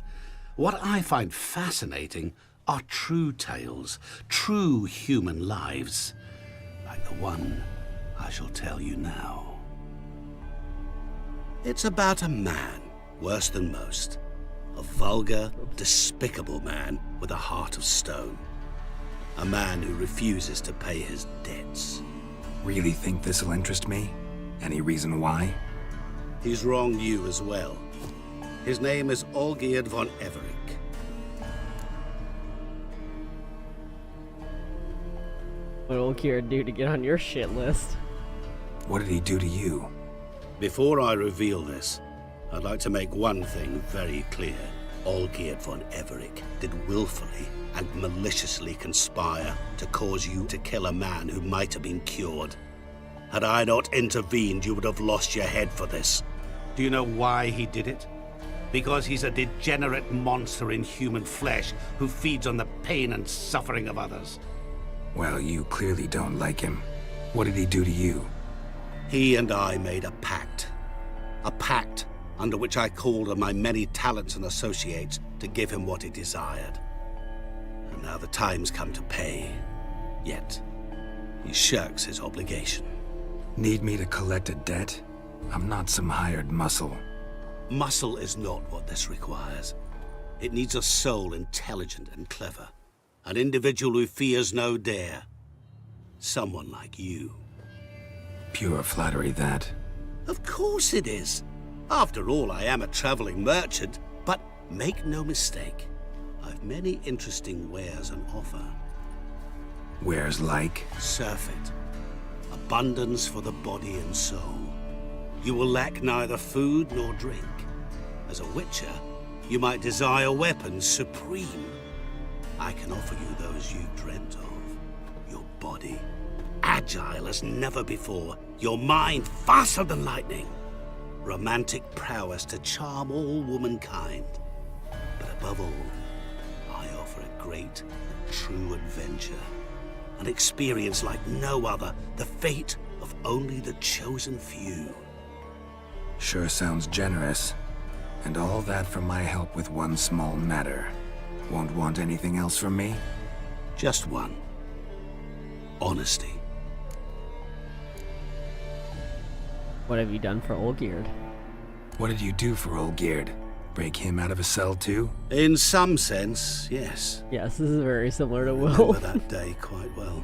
What I find fascinating are true tales, true human lives, like the one I shall tell you now. It's about a man, worse than most. A vulgar, despicable man with a heart of stone. A man who refuses to pay his debts. Really think this'll interest me? Any reason why? He's wronged you as well. His name is Olgierd von Everec. What will Olgierd do to get on your shit list? What did he do to you? Before I reveal this, I'd like to make one thing very clear. Olgierd von Everec did willfully and maliciously conspire to cause you to kill a man who might have been cured. Had I not intervened, you would have lost your head for this. Do you know why he did it? Because he's a degenerate monster in human flesh who feeds on the pain and suffering of others. Well, you clearly don't like him. What did he do to you? He and I made a pact. A pact under which I called on my many talents and associates to give him what he desired. And now the time's come to pay. Yet, he shirks his obligation. Need me to collect a debt? I'm not some hired muscle. Muscle is not what this requires. It needs a soul intelligent and clever. An individual who fears no dare. Someone like you. Pure flattery, that. Of course it is. After all, I am a traveling merchant, but make no mistake, I've many interesting wares on offer. Wares like? Surfeit. Abundance for the body and soul. You will lack neither food nor drink. As a witcher, you might desire weapons supreme. I can offer you those you dreamt of. Your body, agile as never before. Your mind, faster than lightning. Romantic prowess to charm all womankind. But above all, I offer a great and true adventure. An experience like no other, the fate of only the chosen few. Sure sounds generous. And all that for my help with one small matter. Won't want anything else from me? Just one. Honesty. What have you done for Olgierd? What did you do for Olgierd? Break him out of a cell too? In some sense, yes. Yes, this is very similar to I Will. remember that day quite well.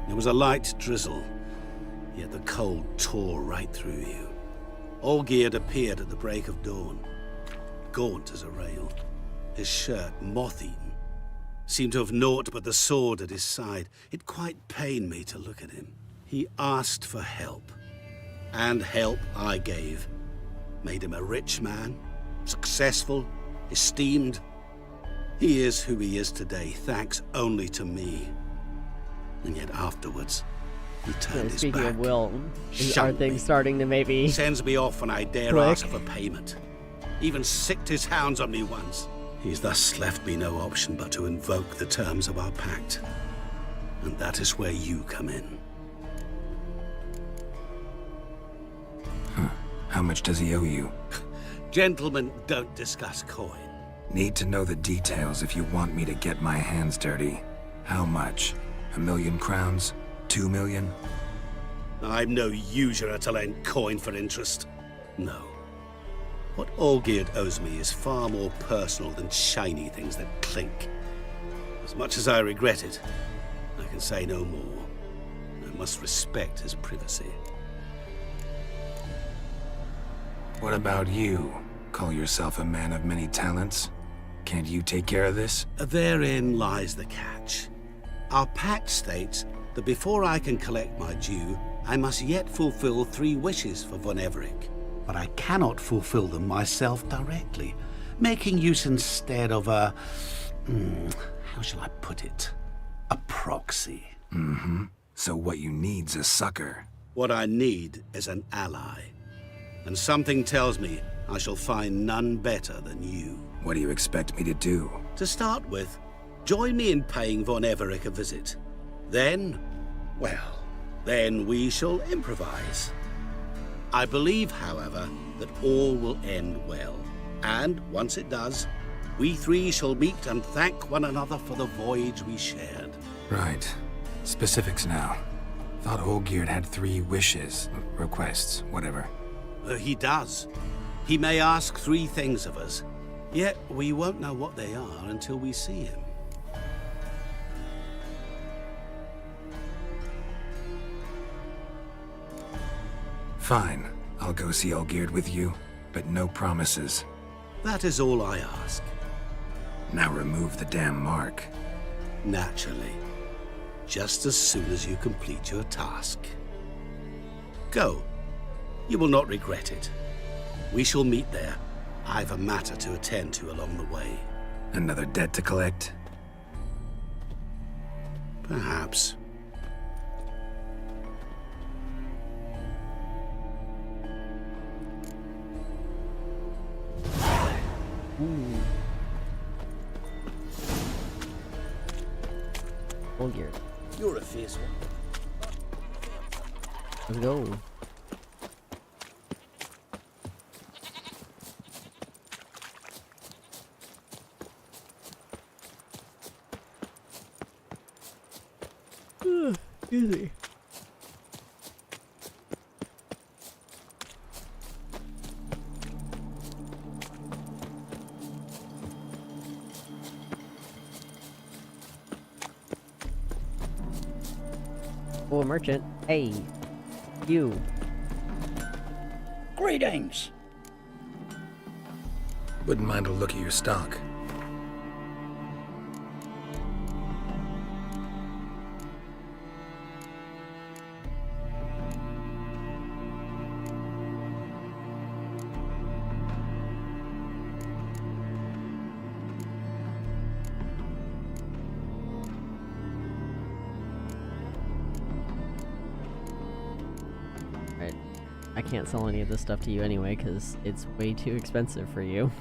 It was a light drizzle, yet the cold tore right through you. Olgierd appeared at the break of dawn, gaunt as a rail, his shirt moth-eaten. Seemed to have naught but the sword at his side. It quite pained me to look at him. He asked for help, and help I gave. Made him a rich man, successful, esteemed. He is who he is today, thanks only to me. And yet afterwards, he turned his Speaking back. of Will, are shunned things me, starting to maybe... sends me off when I dare click? ask for payment. Even sicked his hounds on me once. He's thus left me no option but to invoke the terms of our pact. And that is where you come in. How much does he owe you? Gentlemen don't discuss coin. Need to know the details if you want me to get my hands dirty. How much? 1,000,000 crowns? 2 million? I'm no usurer to lend coin for interest. No. What Olgierd owes me is far more personal than shiny things that clink. As much as I regret it, I can say no more. I must respect his privacy. What about you? Call yourself a man of many talents? Can't you take care of this? Therein lies the catch. Our pact states that before I can collect my due, I must yet fulfill 3 wishes for Von Everec. But I cannot fulfill them myself directly, making use instead of a... how shall I put it? A proxy. Mm-hmm. So what you need's a sucker. What I need is an ally. And something tells me I shall find none better than you. What do you expect me to do? To start with, join me in paying Von Everec a visit. Then, well, then we shall improvise. I believe, however, that all will end well. And once it does, we 3 shall meet and thank one another for the voyage we shared. Right. Specifics now. Thought Olgierd had 3 wishes, requests, whatever. He does. He may ask 3 things of us, yet we won't know what they are until we see him. Fine. I'll go see Olgierd with you, but no promises. That is all I ask. Now remove the damn mark. Naturally. Just as soon as you complete your task. Go. You will not regret it. We shall meet there. I've a matter to attend to along the way. Another debt to collect? Perhaps. Olgierd. You're a fierce one. Let's go. Easy. Oh, a merchant. Hey, you. Greetings. Wouldn't mind a look at your stock. I can't sell any of this stuff to you anyway, because it's way too expensive for you.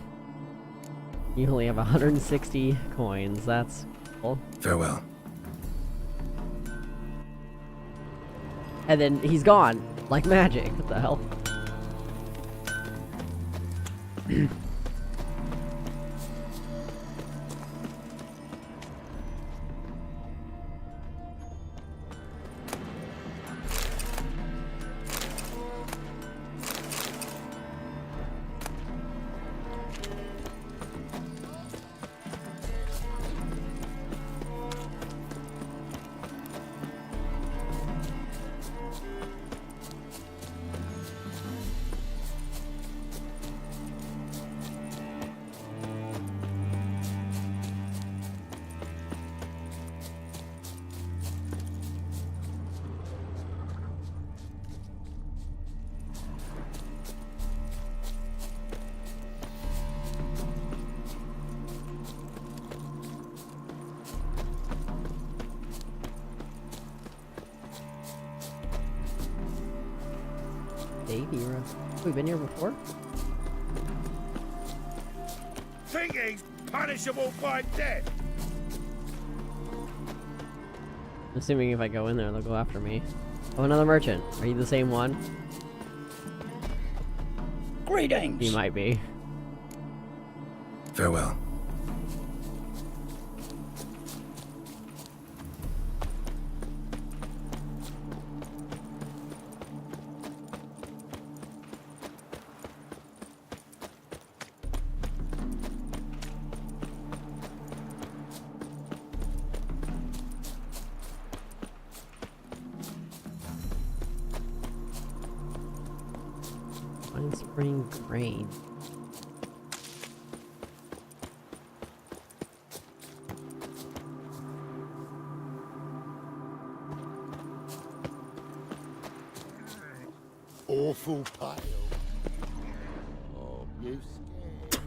You only have 160 coins, that's cool. Farewell. And then he's gone, like magic, what the hell? Davey, we've been here before? Thinking's punishable by death. Assuming if I go in there, they'll go after me. Oh, another merchant. Are you the same one? Greetings. You might be. Farewell. Fine spring grain. Awful pale. Oh, you scared?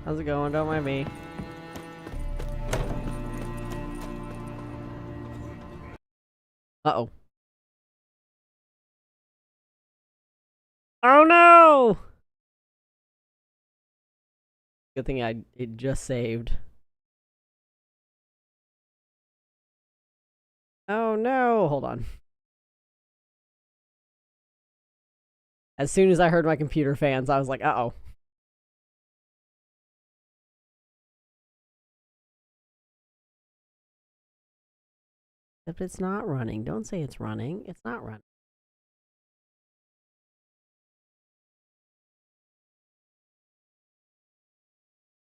How's it going? Don't mind me. Uh-oh. Oh no! Good thing it just saved. Oh no! Hold on. As soon as I heard my computer fans, I was like, uh-oh. Except it's not running. Don't say it's running. It's not running.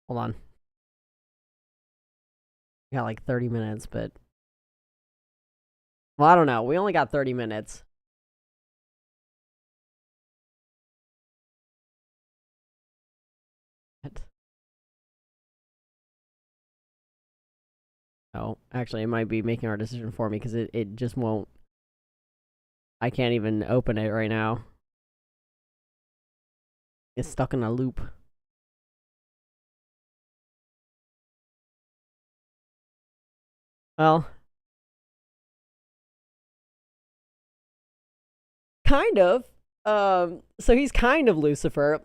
Hold on. We got like 30 minutes, but... Well, I don't know. We only got 30 minutes. What? Oh, actually, it might be making our decision for me because it just won't. I can't even open it right now. It's stuck in a loop. Well, kind of. So he's kind of Lucifer.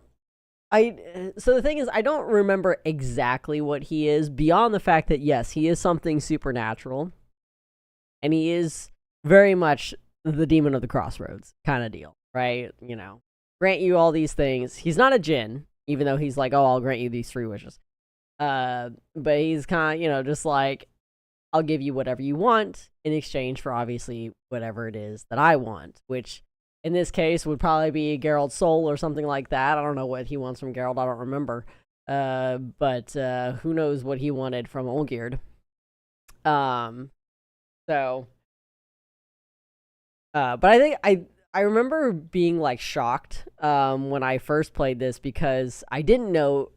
So the thing is, I don't remember exactly what he is, beyond the fact that, yes, he is something supernatural. And he is very much the demon of the crossroads kind of deal, right? You know, grant you all these things. He's not a djinn, even though he's like, oh, I'll grant you these 3 wishes. But he's kind of, you know, just like, I'll give you whatever you want in exchange for, obviously, whatever it is that I want, which... in this case, would probably be Geralt's soul or something like that. I don't know what he wants from Geralt. I don't remember. But who knows what he wanted from Olgierd. But I think I remember being like shocked when I first played this because I didn't know.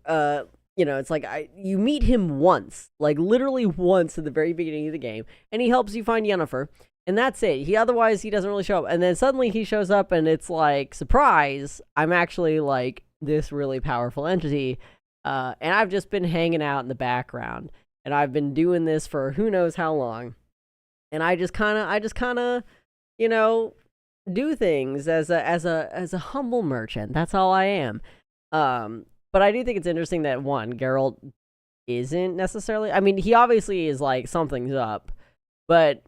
You know, it's like you meet him once, like literally once at the very beginning of the game, and he helps you find Yennefer. And that's it. Otherwise, he doesn't really show up. And then suddenly he shows up and it's like, surprise, I'm actually like this really powerful entity. And I've just been hanging out in the background. And I've been doing this for who knows how long. And I just kind of you know, do things as a humble merchant. That's all I am. But I do think it's interesting that one, Geralt isn't necessarily, I mean, he obviously is like something's up, but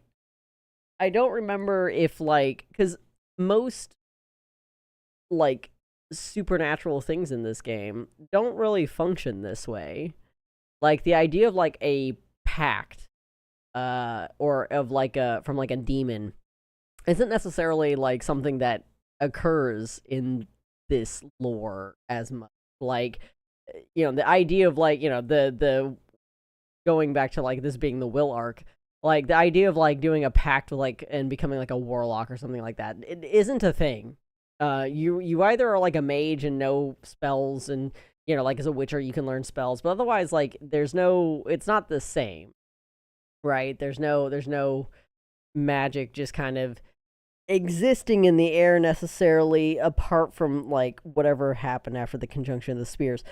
I don't remember if like, because most like supernatural things in this game don't really function this way. Like the idea of like a pact or of like a from like a demon isn't necessarily like something that occurs in this lore as much. Like, you know, the idea of like, you know, the going back to like this being the will arc, like the idea of like doing a pact with like and becoming like a warlock or something like that, it isn't a thing. You either are like a mage and know spells, and you know, like as a witcher you can learn spells, but otherwise like there's no, it's not the same, right? There's no magic just kind of existing in the air necessarily, apart from like whatever happened after the conjunction of the spears.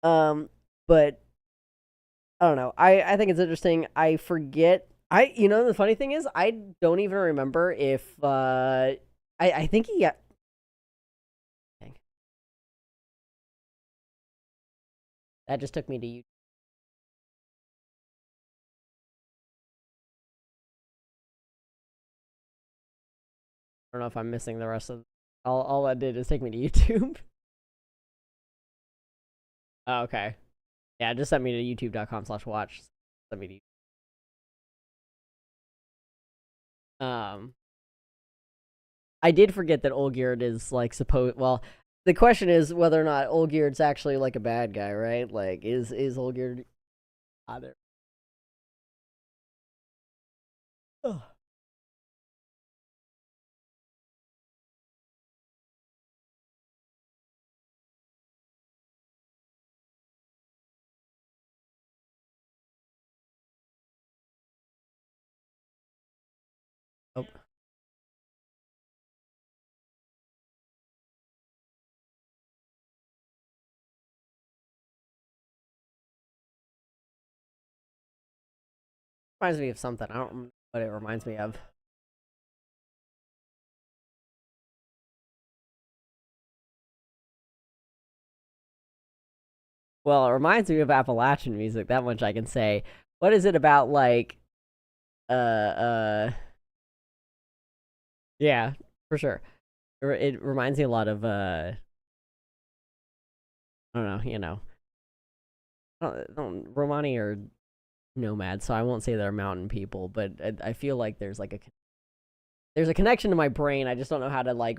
But I don't know. I think it's interesting. I forget. You know, the funny thing is, I don't even remember if I think he got. Dang. That just took me to YouTube. I don't know if I'm missing the rest of. All that did is take me to YouTube. Oh, okay. Yeah, it just sent me to youtube.com/watch. Sent me to. I did forget that Olgierd is like supposed. Well, the question is whether or not Olgierd's actually like a bad guy, right? Like, is Olgierd either? Oh. Oh. Reminds me of something. I don't remember what it reminds me of. Well, it reminds me of Appalachian music. That much I can say. What is it about, like, yeah, for sure. It reminds me a lot of, I don't know, you know. Romani are nomads, so I won't say they're mountain people, but I feel like there's like there's a connection to my brain. I just don't know how to like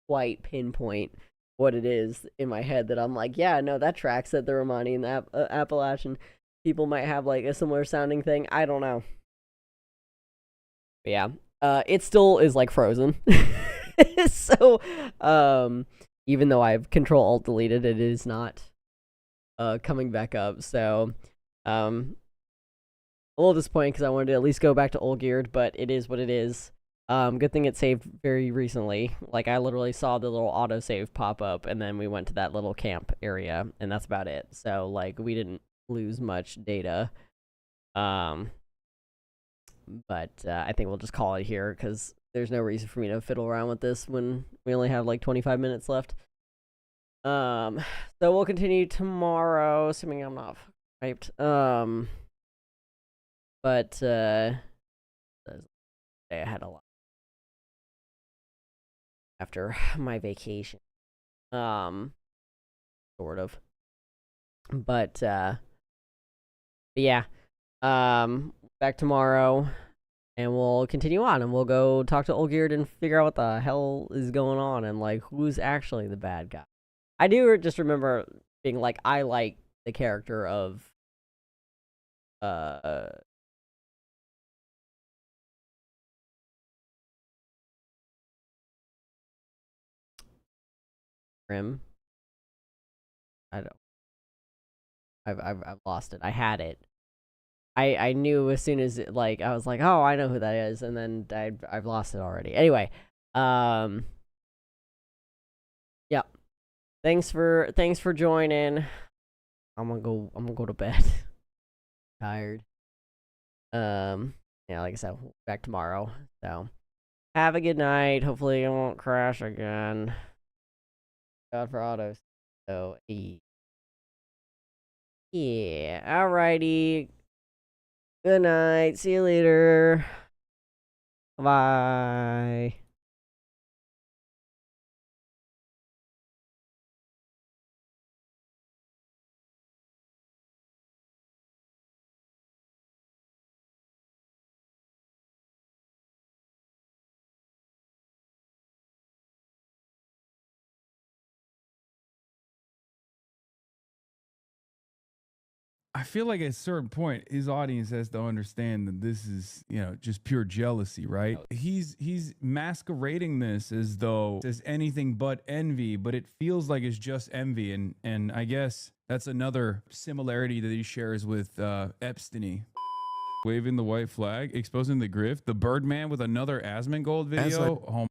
quite pinpoint what it is in my head that I'm like, yeah, no, that tracks, that the Romani and the Appalachian people might have like a similar sounding thing. I don't know. But yeah, it still is like frozen. So, even though I've Control Alt deleted, it is not coming back up. So, a little disappointing because I wanted to at least go back to Olgierd, but it is what it is. Good thing it saved very recently. Like, I literally saw the little autosave pop up, and then we went to that little camp area, and that's about it. So, like, we didn't lose much data. But I think we'll just call it here, because there's no reason for me to fiddle around with this when we only have, like, 25 minutes left. So we'll continue tomorrow, assuming I'm not hyped. But, I had a lot after my vacation. Sort of. But yeah. Back tomorrow, and we'll continue on, and we'll go talk to Olgierd and figure out what the hell is going on, and, like, who's actually the bad guy. I do just remember being like, I like the character of, Grim. I don't. I've lost it. I had it. I knew as soon as it, like, I was like, oh, I know who that is, and then I've lost it already. Anyway, yeah. Thanks for joining. I'm gonna go to bed. Tired. Yeah, like I said, back tomorrow. So Have a good night. Hopefully it won't crash again. God for autos. So, yeah. Alrighty. Good night. See you later. Bye. I feel like at a certain point, his audience has to understand that this is, you know, just pure jealousy, right? He's masquerading this as though it's anything but envy, but it feels like it's just envy, and I guess that's another similarity that he shares with Epstein. Waving the white flag, exposing the grift, the Birdman with another Asmongold video.